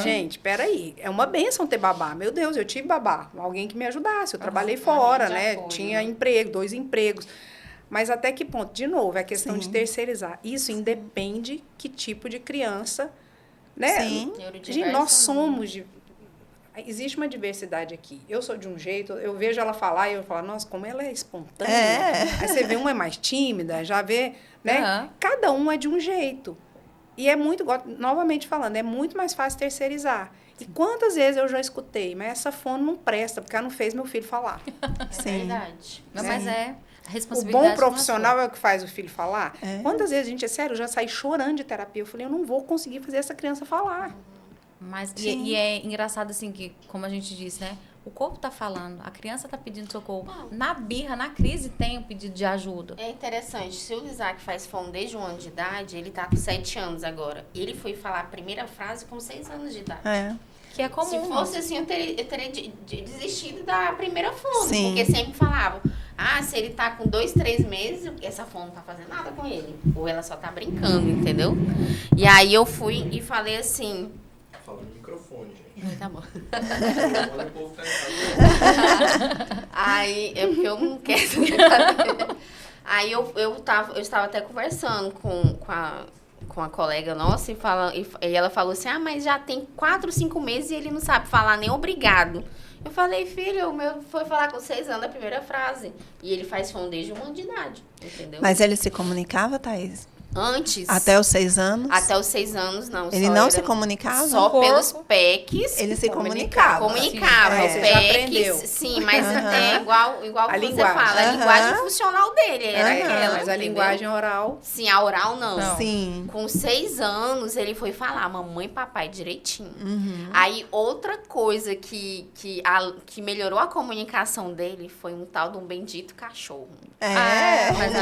Gente, peraí. É uma bênção ter babá. Meu Deus, eu tive babá. Alguém que me ajudasse. Eu trabalhei fora, né? Tinha emprego, 2 empregos. Mas até que ponto? De novo, é questão de terceirizar. Isso independe que tipo de criança, né? Sim. Gente, nós somos... Existe uma diversidade aqui. Eu sou de um jeito, eu vejo ela falar e eu falo, nossa, como ela é espontânea. Aí você vê uma é mais tímida, já vê, né? Cada um é de um jeito. E é muito, novamente falando, é muito mais fácil terceirizar. E quantas vezes eu já escutei, mas essa fono não presta, porque ela não fez meu filho falar. É verdade. Mas a O responsabilidade bom profissional é o que faz o filho falar. Quantas vezes, gente, é sério, eu já saí chorando de terapia. Eu falei, eu não vou conseguir fazer essa criança falar. Mas e é engraçado assim que, como a gente disse, né? O corpo tá falando, a criança tá pedindo socorro. Na birra, na crise, tem o pedido de ajuda. É interessante, se o Isaac faz fono desde 1 ano de idade, ele tá com 7 anos agora. Ele foi falar a primeira frase com 6 anos de idade. Que é comum. Se fosse assim, eu teria desistido da primeira fono. Sim. Porque sempre falavam, se ele tá com 2, 3 meses, essa fono não tá fazendo nada com ele. Ou ela só tá brincando, entendeu? E aí eu fui e falei assim... Fala no microfone, gente. Tá bom. Agora o povo tá errado. Aí, porque eu não quero... Aí eu estava até conversando com a colega nossa e ela falou assim, mas já tem 4, 5 meses e ele não sabe falar nem obrigado. Eu falei, filho, o meu foi falar com 6 anos a primeira frase. E ele faz fono desde 1 ano de idade, entendeu? Mas ele se comunicava, Thaís? Antes. Até os 6 anos? Até os 6 anos, não. Ele não se comunicava? Só pelos PECs. Ele se comunicava. Comunicava. Sim, os você já PECs, aprendeu. sim, mas é igual A você linguagem. fala. A linguagem funcional dele era aquela. Mas a entendeu? linguagem oral... Sim, a oral não. Sim. Com 6 anos, ele foi falar mamãe e papai direitinho. Aí, outra coisa que melhorou a comunicação dele foi um tal de um bendito cachorro. Mas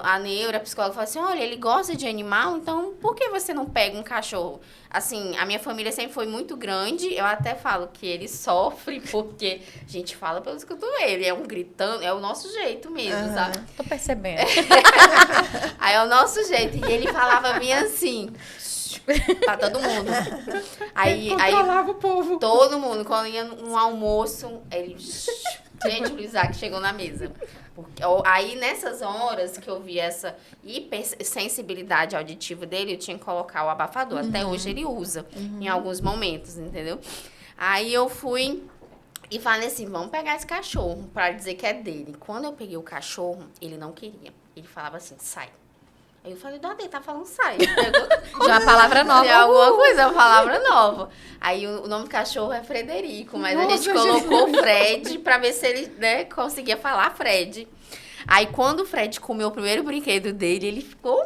A neura, a psicóloga, falou assim, olha, ele gosta de animal, então por que você não pega um cachorro? Assim, a minha família sempre foi muito grande, eu até falo que ele sofre, porque a gente fala pelos cotovelos, é um gritando, é o nosso jeito mesmo, sabe? Tô percebendo. Aí é o nosso jeito, e ele falava bem assim... Pra todo mundo. Aí controlava o povo. Todo mundo, quando ia no almoço, ele... Gente, o Isaac chegou na mesa. Aí, nessas horas que eu vi essa hipersensibilidade auditiva dele, eu tinha que colocar o abafador. Até hoje ele usa, em alguns momentos, entendeu? Aí eu fui e falei assim, vamos pegar esse cachorro, pra dizer que é dele. Quando eu peguei o cachorro, ele não queria. Ele falava assim, sai. Aí eu falei, Dodê, tá falando sai. Pegou, Já uma palavra nova. tem alguma coisa, uma palavra nova. Aí o nome do cachorro é Frederico, mas a gente colocou Fred pra ver se ele, né, conseguia falar Fred. Aí quando o Fred comeu o primeiro brinquedo dele, ele ficou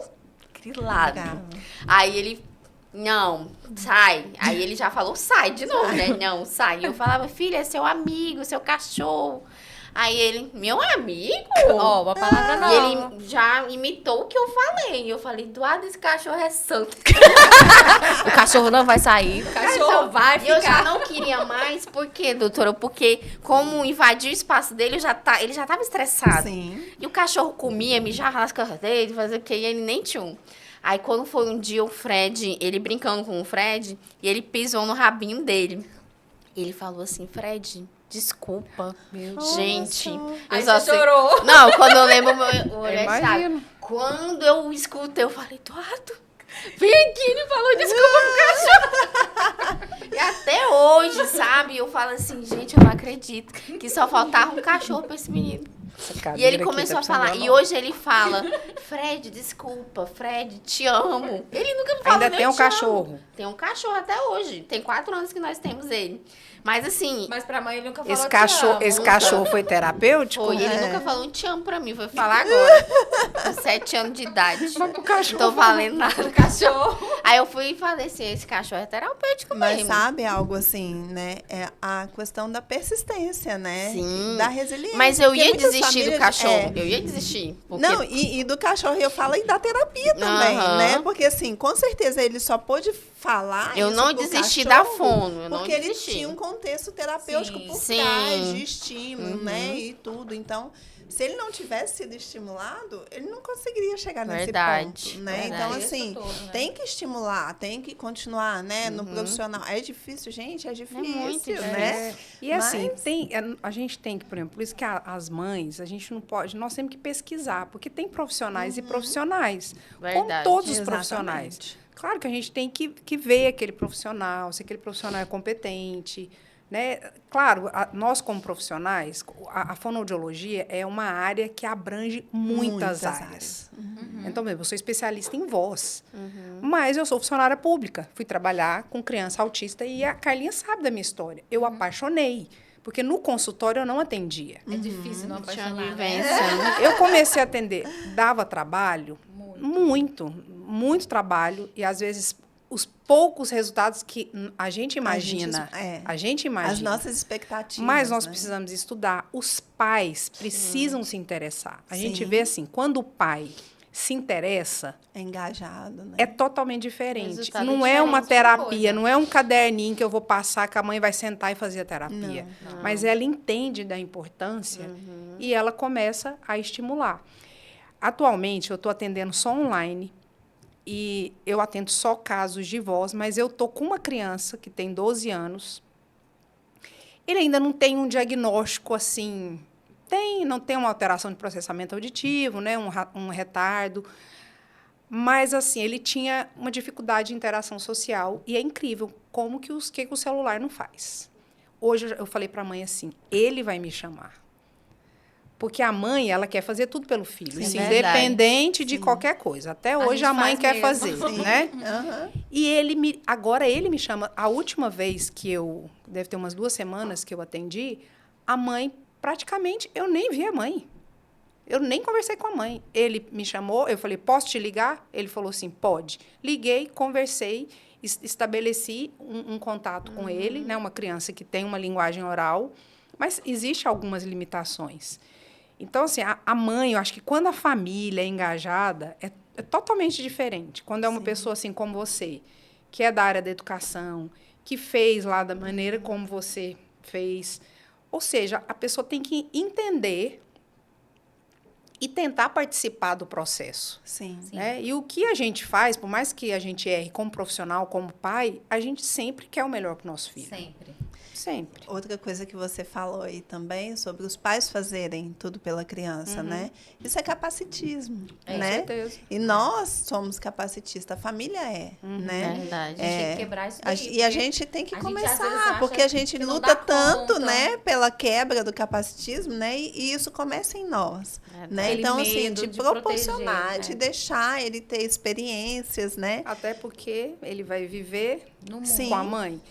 grilado. Legal. Aí ele, não, sai. Aí ele já falou, sai de novo, né? Não, sai. E eu falava, filha, é seu amigo, seu cachorro. Aí ele, meu amigo? Ó, uma palavra E nova. ele já imitou o que eu falei. E eu falei, Eduardo, esse cachorro é santo. O cachorro não vai sair. O cachorro vai E eu já ficar. não queria mais, por quê, doutora? Porque como invadiu o espaço dele, ele já tava estressado. Sim. E o cachorro comia, mijava nas coisas dele, fazia o quê? E ele nem tinha um. Aí quando foi um dia o Fred, ele brincando com o Fred, e ele pisou no rabinho dele. E ele falou assim, Fred, desculpa. Gente, Aí eu só você sei- chorou. Não, quando eu lembro, o olho é chato. Imagino. Quando eu escutei, eu falei, Eduardo, vem aqui, ele falou desculpa pro cachorro. E até hoje, sabe, eu falo assim, gente, eu não acredito que só faltava um cachorro pra esse menino. E ele começou a falar, e hoje ele fala, Fred, desculpa, Fred, te amo. Ele nunca me falou, Ainda tem um cachorro. Tem um cachorro até hoje, tem 4 anos que nós temos ele. Mas assim, Mas pra mãe ele nunca falou Esse cachorro foi terapêutico? foi, ele nunca falou um te amo pra mim, foi falar agora, com 7 anos de idade. Não tô valendo nada. cachorro. Aí eu fui e falei assim, esse cachorro é terapêutico Mas mesmo. sabe algo assim, né? É a questão da persistência, né? Sim. Da resiliência. Mas eu Porque ia muitas desistir do famílias- cachorro, eu ia desistir. Porque Não, e do cachorro eu falo e da terapia também, Aham. né? Porque assim, com certeza ele só pôde falar eu isso não pro desisti cachorro da fono, eu não porque ele desisti. tinha um contexto terapêutico Sim. por Sim. trás, de estímulo, né? E tudo. Então, se ele não tivesse sido estimulado, ele não conseguiria chegar Verdade, nesse ponto, né? verdade. Então, Isso assim, tudo, né? tem que estimular, tem que continuar, né? No profissional. É difícil, gente, é difícil, muito né? E assim, Mas- a gente tem que, por exemplo, por isso que as mães, a gente não pode, nós temos que pesquisar, porque tem profissionais e profissionais, como Verdade. todos os Exatamente. profissionais. Claro que a gente tem que ver aquele profissional, se aquele profissional é competente, né? Claro, nós como profissionais, a fonoaudiologia é uma área que abrange muitas áreas. Então, mesmo, eu sou especialista em voz, mas eu sou funcionária pública. Fui trabalhar com criança autista e a Carlinha sabe da minha história. Eu apaixonei, porque no consultório eu não atendia. É difícil não Tinha apaixonar, né? vivência. Eu comecei a atender, dava trabalho, muito trabalho, e às vezes os poucos resultados que a gente imagina. A gente imagina. As nossas expectativas. Mas nós né? precisamos estudar. Os pais precisam se interessar. A gente Sim. vê assim, quando o pai se interessa, É engajado, né? é totalmente diferente. resultado Não é é uma diferente de terapia, coisa. não é um caderninho que eu vou passar que a mãe vai sentar e fazer a terapia. Não. Mas ela entende da importância e ela começa a estimular. Atualmente, eu estou atendendo só online e eu atendo só casos de voz, mas eu estou com uma criança que tem 12 anos. Ele ainda não tem um diagnóstico assim... não tem uma alteração de processamento auditivo, né? Um retardo. Mas, assim, ele tinha uma dificuldade de interação social e é incrível como que o celular não faz. Hoje, eu falei para a mãe assim, ele vai me chamar. Porque a mãe, ela quer fazer tudo pelo filho, Sim, assim, verdade. independente de qualquer coisa. Até hoje gente a mãe faz quer mesmo. fazer, né? Aham. E agora ele me chama. A última vez que deve ter umas 2 semanas que eu atendi, a mãe, praticamente, eu nem vi a mãe. Eu nem conversei com a mãe. Ele me chamou, eu falei, posso te ligar? Ele falou assim, pode. Liguei, conversei, estabeleci um contato com ele, né? Uma criança que tem uma linguagem oral, mas existe algumas limitações. Então, assim, a mãe, eu acho que quando a família é engajada, é totalmente diferente. Quando é uma pessoa assim como você, que é da área da educação, que fez lá da maneira como você fez. Ou seja, a pessoa tem que entender e tentar participar do processo. Sim. Né? E o que a gente faz, por mais que a gente erre como profissional, como pai, a gente sempre quer o melhor para o nosso filho. Sempre. Sempre. Outra coisa que você falou aí também sobre os pais fazerem tudo pela criança, né? Isso é capacitismo, Com né? certeza. E nós somos capacitistas, a família né? Verdade. A gente tem que quebrar isso daí. E a gente tem que a gente, às vezes, começar, acha porque a gente que não luta dá tanto, conta. né, pela quebra do capacitismo, né? E isso começa em nós, né? Aquele Então, assim, medo de de proporcionar, proteger, de né? deixar ele ter experiências, né? Até porque ele vai viver No mundo. Sim. com a mãe.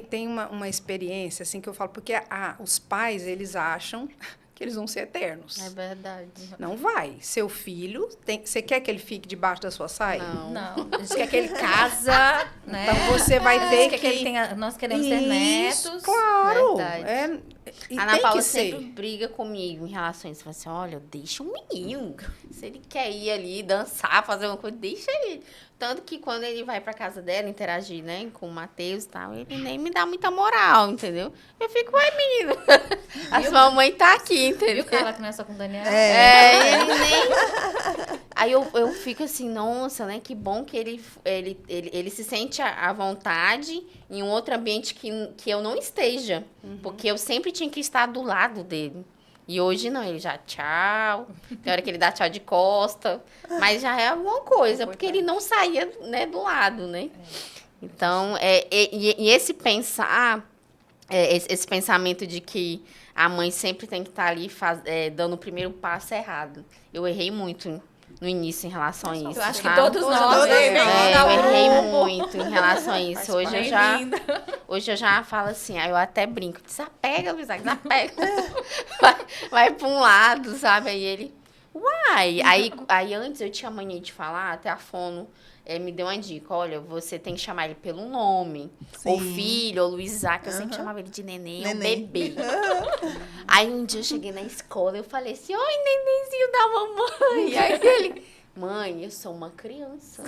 Tem uma experiência, assim, que eu falo, porque os pais, eles acham que eles vão ser eternos. É verdade. Não vai. Seu filho, você quer que ele fique debaixo da sua saia? Não, a gente quer que ele casa, né? Então, você vai ter Quer que ele tenha... Nós queremos ter Isso, netos. claro. Verdade. E A Ana tem Paula que ser. sempre briga comigo em relação a isso. Fala assim, olha, deixa o menino. Se ele quer ir ali, dançar, fazer uma coisa, deixa ele. Tanto que quando ele vai pra casa dela, interagir, né, com o Matheus e tal, ele nem me dá muita moral, entendeu? Eu fico, ué, menino, a sua mãe tá aqui, Viu, entendeu? Carla, que não é só com o Daniel? Ele nem... Aí eu fico assim, nossa, né? Que bom que ele se sente à vontade em um outro ambiente que eu não esteja. Porque eu sempre tinha que estar do lado dele. E hoje não, ele já tchau. Tem hora que ele dá tchau de costa. Mas já é alguma coisa, porque ele não saía, né, do lado, né? Então, e esse pensar... esse pensamento de que a mãe sempre tem que estar ali dando o primeiro passo errado. Eu errei muito no início em relação a isso. Eu acho que sabe? todos nós, né? Eu errei muito em relação a isso. Bem-vinda. Hoje eu já falo assim, aí eu até brinco, desapega, Luísa, desapega. vai para um lado, sabe? Aí ele, uai. Aí antes eu tinha mania de falar, até a Fono me deu uma dica, olha, você tem que chamar ele pelo nome. Sim. Ou filho, ou Luiz Isaac, eu sempre chamava ele de neném, ou Neném. bebê. Aí um dia eu cheguei na escola, eu falei assim, oi, nenenzinho da mamãe. Aí ele, mãe, eu sou uma criança.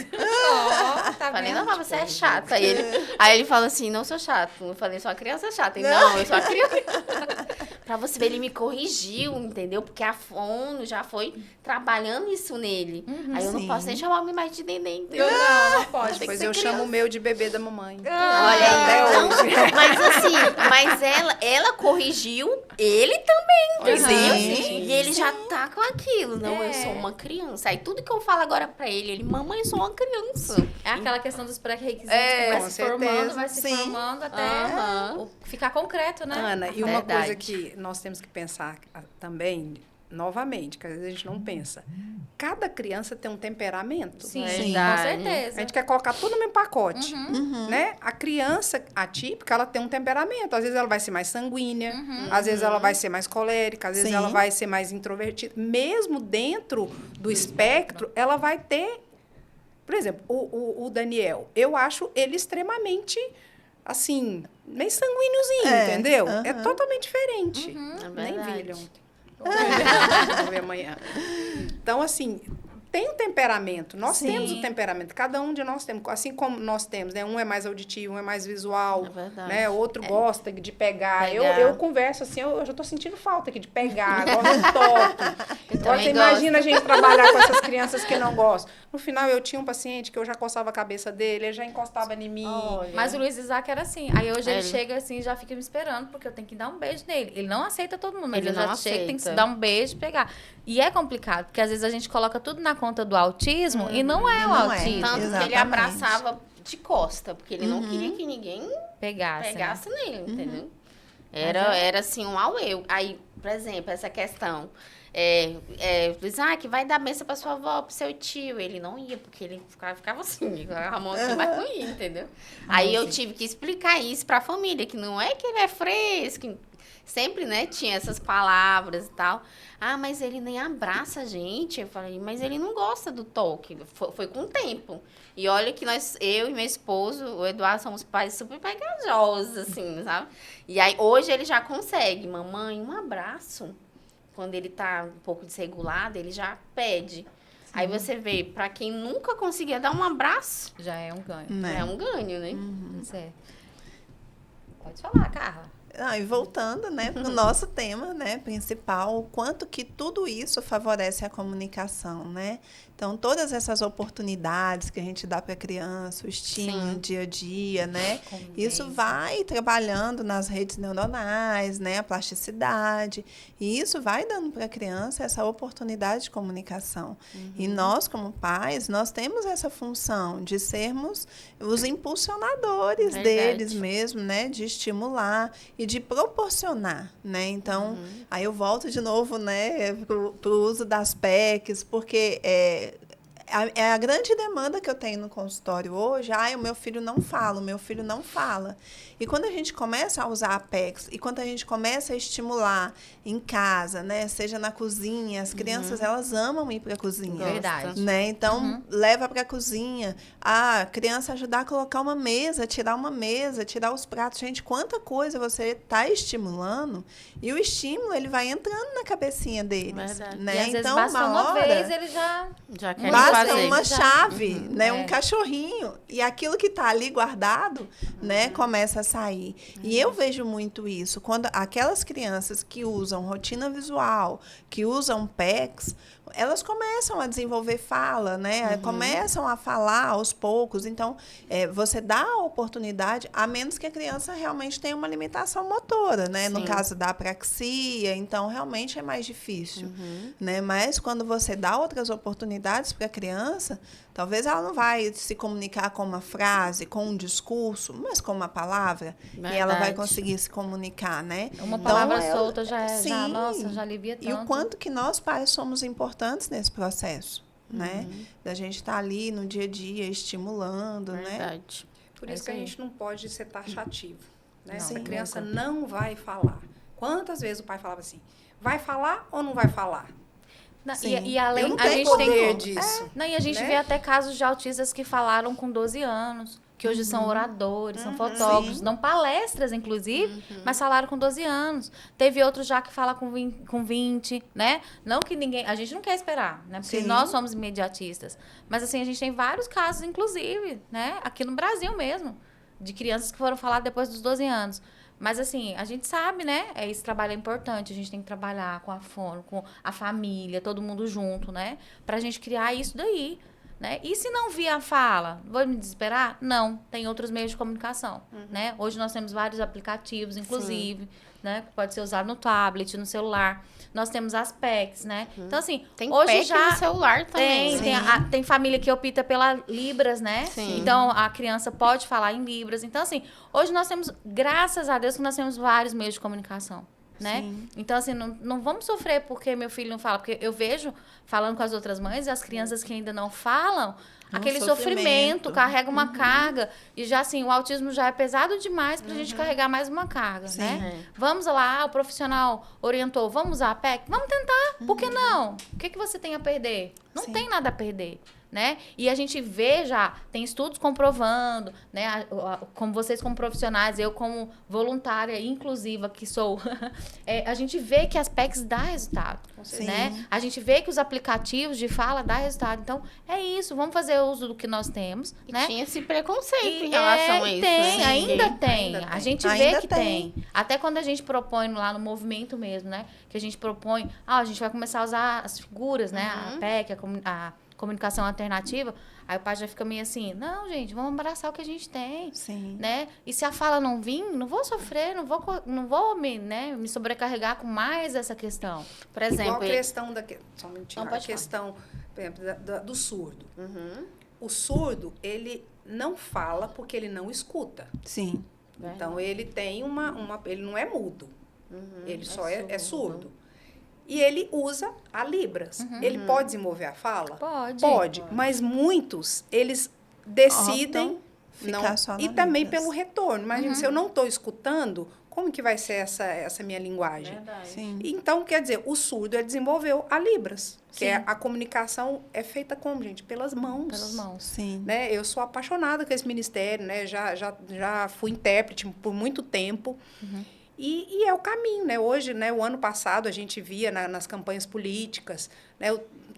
Tá Falei, vendo? não, mas você é chata. Aí ele falou assim, não sou chato. Eu falei, sou uma criança chata. Ele, não, eu sou uma criança. Pra você ver, ele me corrigiu, entendeu? Porque a Fono já foi trabalhando isso nele. Aí eu não sim. posso nem chamar mais de neném, entendeu? Não pode. Tem que Pois ser eu criança. chamo o meu de bebê da mamãe. Olha, Até hoje. mas assim, ela corrigiu ele também, entendeu? Sim. E ele já tá com aquilo. Não, eu É. sou uma criança. Aí tudo que eu falo agora pra ele, mamãe, eu sou uma criança. É aquela questão dos pré-requisitos É, que vai com se formando, certeza. vai se Sim. formando até Aham. ficar concreto, né? Ana, e uma Verdade. coisa que nós temos que pensar também, novamente, que às vezes a gente não pensa. Cada criança tem um temperamento. Sim, Verdade. com A certeza. gente quer colocar tudo no mesmo pacote. Uhum. Né? A criança atípica, ela tem um temperamento. Às vezes ela vai ser mais sanguínea, às vezes ela vai ser mais colérica, às vezes Sim. ela vai ser mais introvertida. Mesmo dentro do espectro, ela vai ter... Por exemplo, o Daniel, eu acho ele extremamente, assim, meio sanguíneo, É, entendeu? aham. É totalmente diferente. É Nem vi verdade. ele ontem. Vou ver amanhã. Então, assim, tem um temperamento. Nós Sim. temos o temperamento. Cada um de nós temos. Assim como nós temos, né? Um é mais auditivo, um é mais visual. É verdade. Né? Outro gosta de pegar. Pegar. Eu converso assim, eu já tô sentindo falta aqui de pegar. Gosto de toque. Agora, também você imagina a gente trabalhar com essas crianças que não gostam. No final, eu tinha um paciente que eu já coçava a cabeça dele, ele já encostava em mim. Mas o Luiz Isaac era assim. Aí hoje ele Ele- chega assim, já fica me esperando, porque eu tenho que dar um beijo nele. Ele não aceita todo mundo, mas Ele ele já não chega, tem que aceita. dar um beijo e pegar. E é complicado, porque às vezes a gente coloca tudo na conta do autismo e não é o Não é. autismo. Tanto que ele Exatamente. abraçava de costa, porque ele não queria que ninguém Pegasse. pegasse nele, entendeu? Era assim, um auê. Aí, por exemplo, essa questão. Diz, que vai dar benção pra sua avó, pro seu tio. Ele não ia, porque ele ficava assim, a mão aqui, mas não ia, entendeu? Aí eu tive que explicar isso pra família, que não é que ele é fresco, que sempre, né, tinha essas palavras e tal. Ah, mas ele nem abraça a gente. Eu falei, mas ele não gosta do toque. Foi com o tempo. E olha que eu e meu esposo, o Eduardo, somos pais super pegajosos, assim, sabe? E aí, hoje ele já consegue. Mamãe, um abraço. Quando ele tá um pouco desregulado, ele já pede. Aí você vê, pra quem nunca conseguia dar um abraço, Já é um ganho. Né? é um ganho, né? Certo. Pode falar, Carla. Ah, e voltando, né, para o nosso tema, né, principal, o quanto que tudo isso favorece a comunicação, né? Então, todas essas oportunidades que a gente dá para a criança, o estímulo no dia a dia, né? Isso vai trabalhando nas redes neuronais, né? A plasticidade. E isso vai dando para a criança essa oportunidade de comunicação. E nós, como pais, nós temos essa função de sermos os impulsionadores deles mesmo, né? De estimular e de proporcionar, né? Então, aí eu volto de novo, né? Para o uso das PECs, porque é a grande demanda que eu tenho no consultório hoje. O meu filho não fala, o meu filho não fala. E quando a gente começa a usar a PECs e quando a gente começa a estimular em casa, né, seja na cozinha, as crianças elas amam ir para a cozinha. Verdade. Né? Então, leva para a cozinha. A criança ajudar a colocar uma mesa, tirar os pratos. Gente, quanta coisa você está estimulando e o estímulo ele vai entrando na cabecinha deles. Verdade. Né? E às vezes então, basta uma vez, ele já quer basta fazer. uma chave, né? É. Um cachorrinho. E aquilo que está ali guardado, né? Começa a sair. E eu vejo muito isso. Quando aquelas crianças que usam rotina visual, que usam PECs, elas começam a desenvolver fala, né? Começam a falar aos poucos. Então, você dá a oportunidade, a menos que a criança realmente tenha uma limitação motora, né? No caso da apraxia, então realmente é mais difícil, né? Mas quando você dá outras oportunidades para a criança, talvez ela não vai se comunicar com uma frase, com um discurso, mas com uma palavra, e ela vai conseguir se comunicar, né? Uma palavra Então, solta já alivia tanto. E o quanto que nós pais somos importantes nesse processo, né? Da gente estar ali no dia a dia estimulando, né? Verdade. Por isso que a gente não pode ser taxativo, né? Sim, Essa criança não vai falar. Quantas vezes o pai falava assim, vai falar ou não vai falar? E além, Eu não a tenho gente poder tem disso. Não, e a gente né? vê até casos de autistas que falaram com 12 anos, que hoje são oradores, são fotógrafos, dão palestras, inclusive, mas falaram com 12 anos. Teve outros já que falam com 20, né? Não que ninguém... A gente não quer esperar, né? Porque nós somos imediatistas. Mas, assim, a gente tem vários casos, inclusive, né? Aqui no Brasil mesmo, de crianças que foram falar depois dos 12 anos. Mas, assim, a gente sabe, né? Esse trabalho é importante. A gente tem que trabalhar com a fono, com a família, todo mundo junto, né? Pra gente criar isso daí, né? E se não vir a fala, vou me desesperar? Não. Tem outros meios de comunicação, né? Hoje nós temos vários aplicativos, inclusive, né? Que pode ser usado no tablet, no celular. Nós temos as PECs, né? Então, assim, Tem hoje PEC já... no celular também. Tem família que opta pela Libras, né? Sim. Então, a criança pode falar em Libras. Então, assim, hoje nós temos, graças a Deus, que nós temos vários meios de comunicação, né? Sim. Então, assim, não vamos sofrer porque meu filho não fala. Porque eu vejo, falando com as outras mães, as crianças que ainda não falam, aquele sofrimento, carrega uma carga. E já, assim, o autismo já é pesado demais pra gente carregar mais uma carga, né? Vamos lá, o profissional orientou, vamos usar a PEC? Vamos tentar, por que não? O que você tem a perder? Não tem nada a perder, né? E a gente vê já, tem estudos comprovando, né? Como vocês como profissionais, eu como voluntária inclusiva que sou, a gente vê que as PECs dá resultado, né? A gente vê que os aplicativos de fala dá resultado. Então, é isso, vamos fazer uso do que nós temos, E né? tinha esse preconceito em relação a isso. Tem, né? ainda tem. Ainda A tem. gente vê Ainda que tem. tem. Até quando a gente propõe lá no movimento mesmo, né? Que a gente propõe, a gente vai começar a usar as figuras, né? A PEC, a comunicação alternativa. Aí o pai já fica meio assim, não, gente, vamos abraçar o que a gente tem, Sim. né? E se a fala não vir, não vou sofrer, não vou me sobrecarregar com mais essa questão. Por exemplo, Igual a questão só um minutinho, Não, a pode falar. questão, por exemplo, do surdo. O surdo, ele não fala porque ele não escuta. Sim. Então, ele tem ele não é mudo. Ele só é surdo. E ele usa a Libras. Ele pode desenvolver a fala? Pode. Pode. Mas muitos, eles decidem Optam ficar só na e também Libras. pelo retorno. Imagina, se eu não estou escutando, como que vai ser essa minha linguagem? Sim. Então, quer dizer, o surdo, ele desenvolveu a Libras. Que é a comunicação é feita como, gente? Pelas mãos. Pelas mãos. Sim. Né? Eu sou apaixonada com esse ministério, né? Já fui intérprete por muito tempo. E é o caminho, né? Hoje, né, o ano passado, a gente via nas campanhas políticas, né,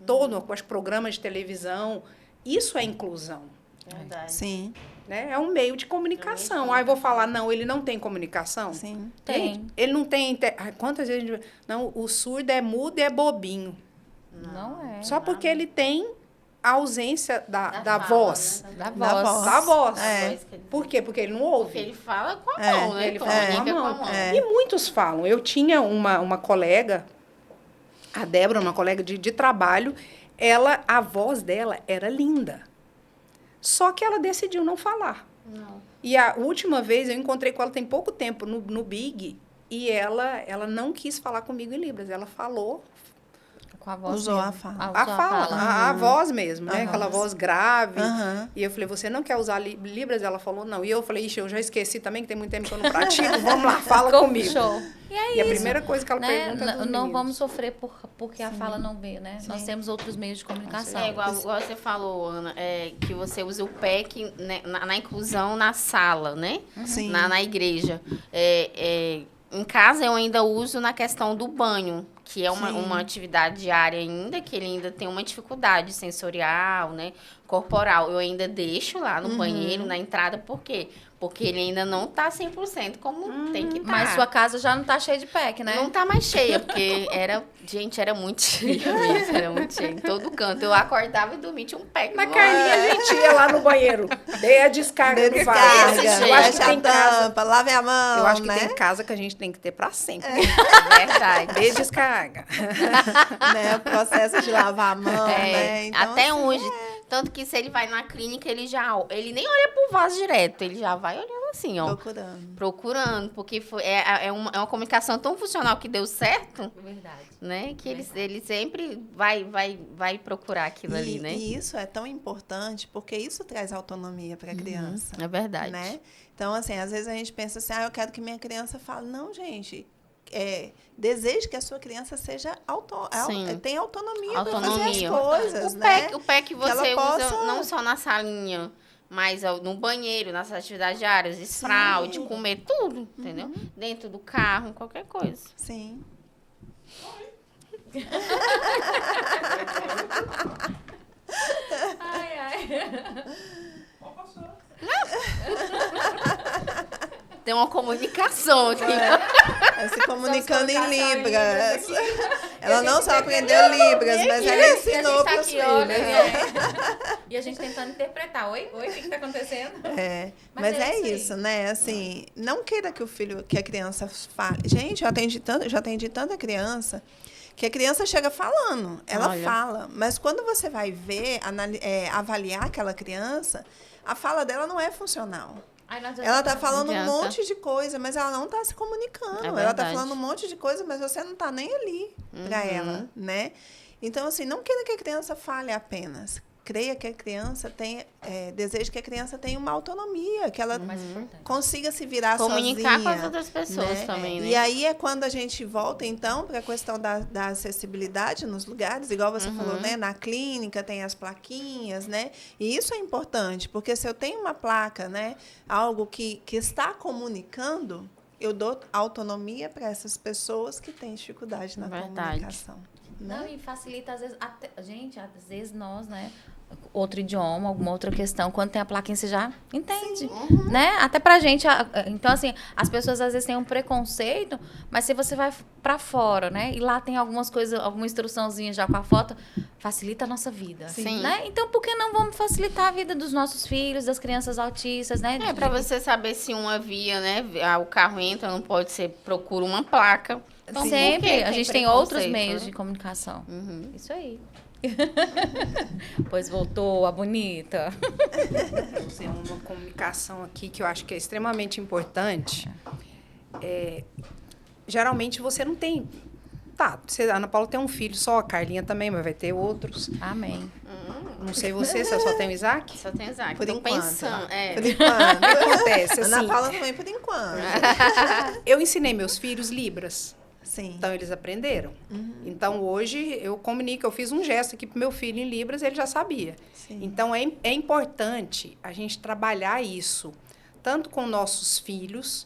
com os programas de televisão. Isso é inclusão. Verdade. Sim. Né? É um meio de comunicação. Aí eu vou falar, não, ele não tem comunicação? Sim. Tem. Gente, ele não tem... Quantas vezes a gente... Não, o surdo é mudo e é bobinho. Não é. Só porque ele tem a ausência da fala, voz. né? Da Da voz. voz. Da voz. É. Por quê? Porque ele não ouve. Porque ele fala com a É, mão, né? Ele Comunica fala com a com a mão. mão. E muitos falam. Eu tinha uma colega, a Débora, uma colega de trabalho, a voz dela era linda. Só que ela decidiu não falar. Não. E a última vez eu encontrei com ela tem pouco tempo no Big e ela não quis falar comigo em Libras. Ela falou Com a voz Usou mesmo. a fala. a fala, a voz mesmo, né? Aham. Aquela voz grave. Aham. E eu falei, você não quer usar Libras? Ela falou, não. E eu falei, ixi, eu já esqueci também, que tem muito tempo que eu não pratico. Vamos lá, fala comigo. Show. E é E a isso. primeira coisa que ela Né? pergunta é dos Não meninos. vamos sofrer porque a fala não veio, né? Nós temos outros meios de comunicação. É igual você falou, Ana, que você usa o PEC, né, na inclusão na sala, né? Sim. Na igreja. Em casa eu ainda uso na questão do banho, que é uma atividade diária ainda, que ele ainda tem uma dificuldade sensorial, né? Corporal. Eu ainda deixo lá no banheiro, na entrada, por quê? Porque ele ainda não tá 100% como tem que estar. Mas sua casa já não tá cheia de PEC, né? Não tá mais cheia, porque era muito cheia mesmo, era muito cheia. Em todo canto. Eu acordava e dormia, tinha um PEC. Na Carlinha, a gente ia lá no banheiro. Dei a descarga no vaso. Descarga, Eu acho que fecha tem a casa. tampa, lave a mão, Eu acho que né? tem casa que a gente tem que ter pra sempre. Verdade. Dê descarga. Né? O processo de lavar a mão, né? Então, até assim, hoje. Tanto que se ele vai na clínica, ele nem olha pro vaso direto, ele já vai olhando assim, ó. Procurando, porque é uma comunicação tão funcional que deu certo, Verdade. né? Que ele sempre vai procurar aquilo ali, né? E isso é tão importante porque isso traz autonomia para a criança. É verdade. Né? Então, assim, às vezes a gente pensa assim, eu quero que minha criança fale. Não, gente. Deseje que a sua criança seja tenha autonomia para fazer as coisas, né? O PEC você ela usa possa- não só na salinha, mas no banheiro, nas atividades diárias, fralde, comer, tudo, entendeu? Dentro do carro, qualquer coisa. Sim. Ai, ai. Pode passar. Tem uma comunicação aqui. Ela se comunicando em colocação em Libras. Libras Ela não só aprendeu Libras, mas ela ensinou para os aqui, olha, filhos. E a gente tentando interpretar. Oi, o que tá acontecendo? Mas é é isso aí. isso, né? Assim, não queira que a criança fale. Gente, eu já atendi tanta criança que a criança chega falando, ela Olha. fala, mas quando você vai ver, avaliar aquela criança, a fala dela não é funcional. Ai, nós Ela está falando um adianta. monte de coisa, mas ela não está se comunicando. É Ela está verdade. falando um monte de coisa, mas você não está nem ali para ela, né? Então, assim, não queira que a criança fale apenas. Creia que a criança tenha, deseje que a criança tenha uma autonomia, que ela Mais importante. consiga se virar Comunicar sozinha. com as outras pessoas também, né? E aí é quando a gente volta, então, para a questão da acessibilidade nos lugares, igual você falou, né? Na clínica tem as plaquinhas, né? E isso é importante, porque se eu tenho uma placa, né? Algo que está comunicando, eu dou autonomia para essas pessoas que têm dificuldade na Verdade. comunicação. Né? Não, e facilita, às vezes, gente, às vezes nós, né? Outro idioma, alguma outra questão, quando tem a plaquinha, você já entende, né? Até pra gente, então assim, as pessoas às vezes têm um preconceito, mas se você vai pra fora, né? E lá tem algumas coisas, alguma instruçãozinha já com a foto, facilita a nossa vida, Sim. né? Então, por que não vamos facilitar a vida dos nossos filhos, das crianças autistas, né? É, pra você saber se uma via, né? O carro entra, não pode ser, procura uma placa. Então, por que Sempre, a gente tem outros preconceito, meios né? de comunicação. Isso aí. Pois voltou a bonita. Tem uma comunicação aqui que eu acho que é extremamente importante. Geralmente você não tem... Tá, a Ana Paula tem um filho só, a Carlinha também, mas vai ter outros. Amém. Não sei você, você só tem o Isaac? Só tem Isaac. Por Tô enquanto. pensando. Por enquanto. O que acontece? Ana Assim, Paula também por enquanto. eu ensinei meus filhos Libras. Sim. Então, eles aprenderam. Então, hoje, eu comunico, eu fiz um gesto aqui pro meu filho em Libras, ele já sabia. Sim. Então, é importante a gente trabalhar isso, tanto com nossos filhos,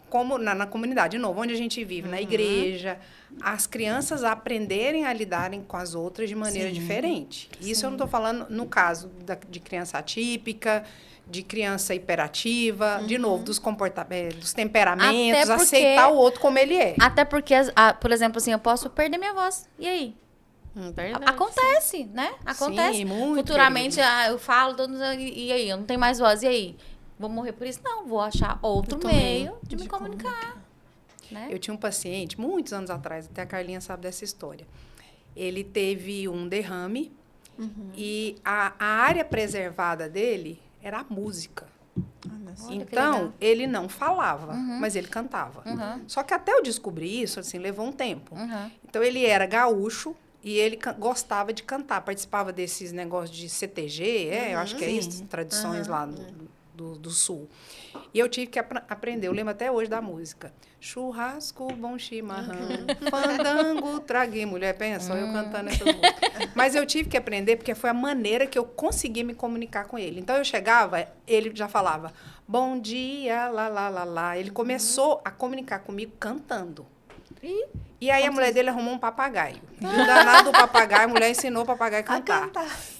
como na comunidade, de novo, onde a gente vive, na igreja, as crianças aprenderem a lidarem com as outras de maneira Sim. diferente. Isso eu não estou falando no caso de criança atípica, de criança hiperativa, de novo, dos dos temperamentos, Até porque- aceitar o outro como ele é. Até porque, por exemplo, assim, eu posso perder minha voz. E aí? Verdade. Acontece, né? Acontece. Sim, muito Futuramente, perigo. eu falo, e aí? Eu não tenho mais voz, e aí? Vou morrer por isso? Não, vou achar outro meio de me comunicar. Né? Eu tinha um paciente, muitos anos atrás, até a Carlinha sabe dessa história. Ele teve um derrame e a área preservada dele era a música. Olha que Então, legal. ele não falava, mas ele cantava. Só que até eu descobrir isso, assim, levou um tempo. Então, ele era gaúcho e ele gostava de cantar. Participava desses negócios de CTG, eu acho que é isso, tradições lá do Sul. E eu tive que aprender, eu lembro até hoje da música. Churrasco, bom chimarrão, fandango, traguei. Mulher, pensa, eu cantando essa música. Mas eu tive que aprender porque foi a maneira que eu consegui me comunicar com ele. Então, eu chegava, ele já falava, bom dia, lá, lá, lá, lá. Ele começou a comunicar comigo cantando. E aí a mulher dele arrumou um papagaio. E o danado do papagaio, a mulher ensinou o papagaio a cantar.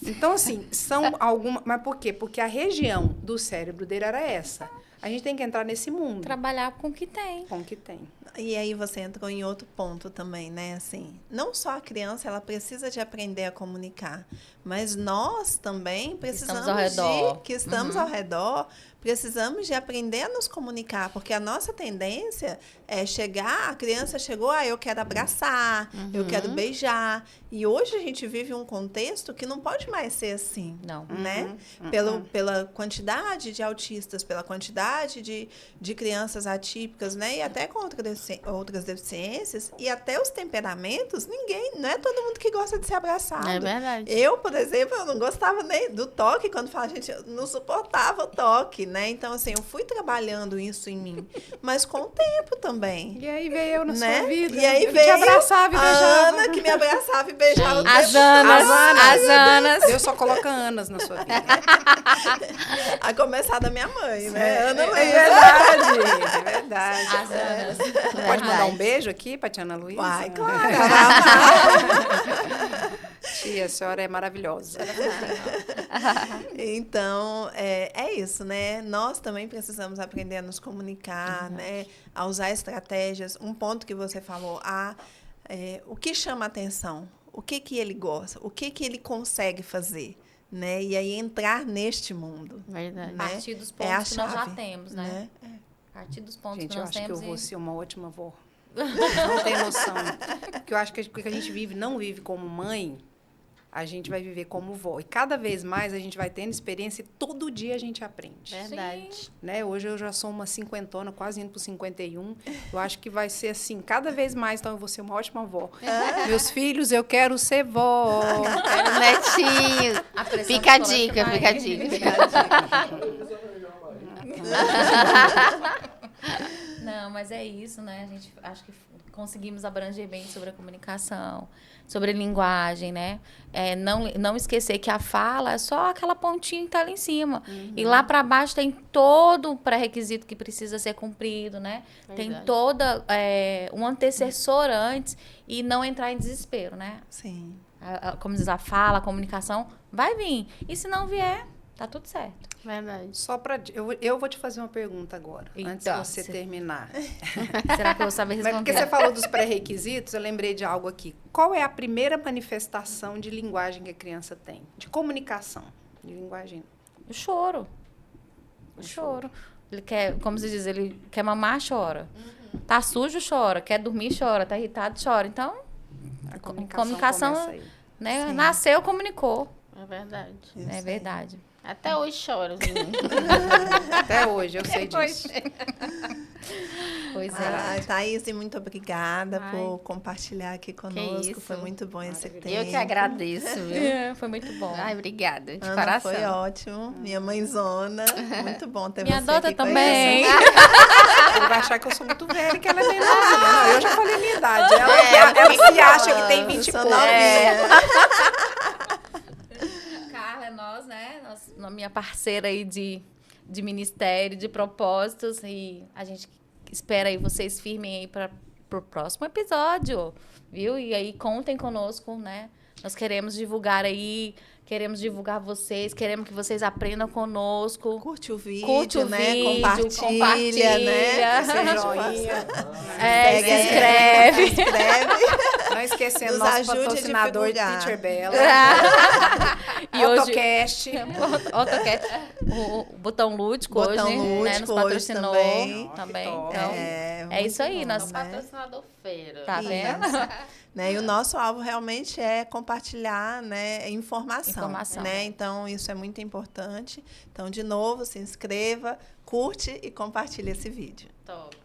Então, assim, são algumas... Mas por quê? Porque a região do cérebro dele era essa. A gente tem que entrar nesse mundo. Trabalhar com o que tem. Com o que tem. E aí você entrou em outro ponto também, né? Assim, não só a criança, ela precisa de aprender a comunicar, mas nós também precisamos que estamos ao redor, precisamos de aprender a nos comunicar, porque a nossa tendência é chegar, a criança chegou, eu quero abraçar, eu quero beijar. E hoje a gente vive um contexto que não pode mais ser assim, Não. né? Pela quantidade de autistas, pela quantidade de crianças atípicas, né? E até com outras deficiências, e até os temperamentos, não é todo mundo que gosta de ser abraçado. É verdade. Eu, por exemplo, eu não gostava nem do toque, quando fala, gente, eu não suportava o toque, né? Então, assim, eu fui trabalhando isso em mim, mas com o tempo também. E aí veio eu na Né? sua vida. E aí eu veio te abraçava e a beijava. Ana, que me abraçava e beijava o As tempo. Anas. Deus só coloca Anas na sua vida. A começar da minha mãe, né? Ana É Luísa. verdade, é verdade. As Anas. Pode mandar um beijo aqui para tia Ana Luísa? Vai, claro. Tia, a senhora é maravilhosa. Então, é isso, né? Nós também precisamos aprender a nos comunicar, né? A usar estratégias. Um ponto que você falou, o que chama atenção? O que ele gosta? O que ele consegue fazer? Né? E aí entrar neste mundo. Verdade. Né? A partir dos É a pontos que nós já chave, temos, né? A partir dos pontos Gente, que eu nós acho que eu temos. vou ser uma ótima avó. Não tem noção. Porque eu acho que o que a gente não vive como mãe, a gente vai viver como vó. E cada vez mais a gente vai tendo experiência e todo dia a gente aprende. Verdade. Né? Hoje eu já sou uma cinquentona, quase indo para 51. Eu acho que vai ser assim, cada vez mais, então eu vou ser uma ótima avó. Meus filhos, eu quero ser vó. Quero netinho. A pressão Fica a psicológica dica, vai- fica a dica. Não, mas é isso, né? A gente acho que conseguimos abranger bem sobre a comunicação, sobre a linguagem, né? Não esquecer que a fala é só aquela pontinha que está ali em cima. E lá para baixo tem todo o pré-requisito que precisa ser cumprido, né? Tem Verdade. toda um antecessor antes e não entrar em desespero, né? Sim. Como diz a fala, a comunicação, vai vir. E se não vier, tá tudo certo. Verdade. Só para eu vou te fazer uma pergunta agora, antes de Eita, você você- terminar. Será que eu vou saber Mas responder? porque você falou dos pré-requisitos, eu lembrei de algo aqui. Qual é a primeira manifestação de linguagem que a criança tem? De comunicação, de linguagem. O choro. O choro. Ele quer, como se diz, ele quer mamar, chora. Tá sujo, chora. Quer dormir, chora. Tá irritado, chora. Então, A comunicação começa aí. né? Sim. Nasceu, comunicou. É verdade. É verdade. Até hoje choro. Até hoje, eu sei disso. Pois é. Ai, Thaís, muito obrigada Ai. por compartilhar aqui conosco. isso. Foi muito bom esse tempo. Eu que agradeço, viu? Foi muito bom. Ai, obrigada. De Ana, coração. foi ótimo. Minha mãezona. Muito bom ter Me você adota aqui com a também. gente. Ele vai achar que eu sou muito velha e que ela é bem novinha. Não, eu já falei a minha idade. Ela se acha que tem 20 e Sou pouco. Carla é nós, né? Minha parceira aí de ministério, de propósitos. E a gente espera aí vocês firmem aí para o próximo episódio, viu? E aí contem conosco, né? Nós queremos divulgar aí, queremos divulgar vocês, queremos que vocês aprendam conosco. Curte o vídeo, Curte o né? vídeo, Compartilha, né? Seu Que a gente joinha. possa- É, Segue se aí, inscreve. Se inscreve. Não esquecendo Nos nosso ajude a patrocinador divulgar. Teacher Bella. E hoje- AutoCast. AutoCast, o Botão Lúdico Botão hoje, né, Lúdico nos hoje patrocinou também. também. Top. Então, é isso aí. muito bom, Nós, né? Patrocinador feira. tá vendo? Né? E o nosso alvo realmente é compartilhar, né, informação. Né? Então, isso é muito importante. Então, de novo, se inscreva, curte e compartilhe esse vídeo. Top.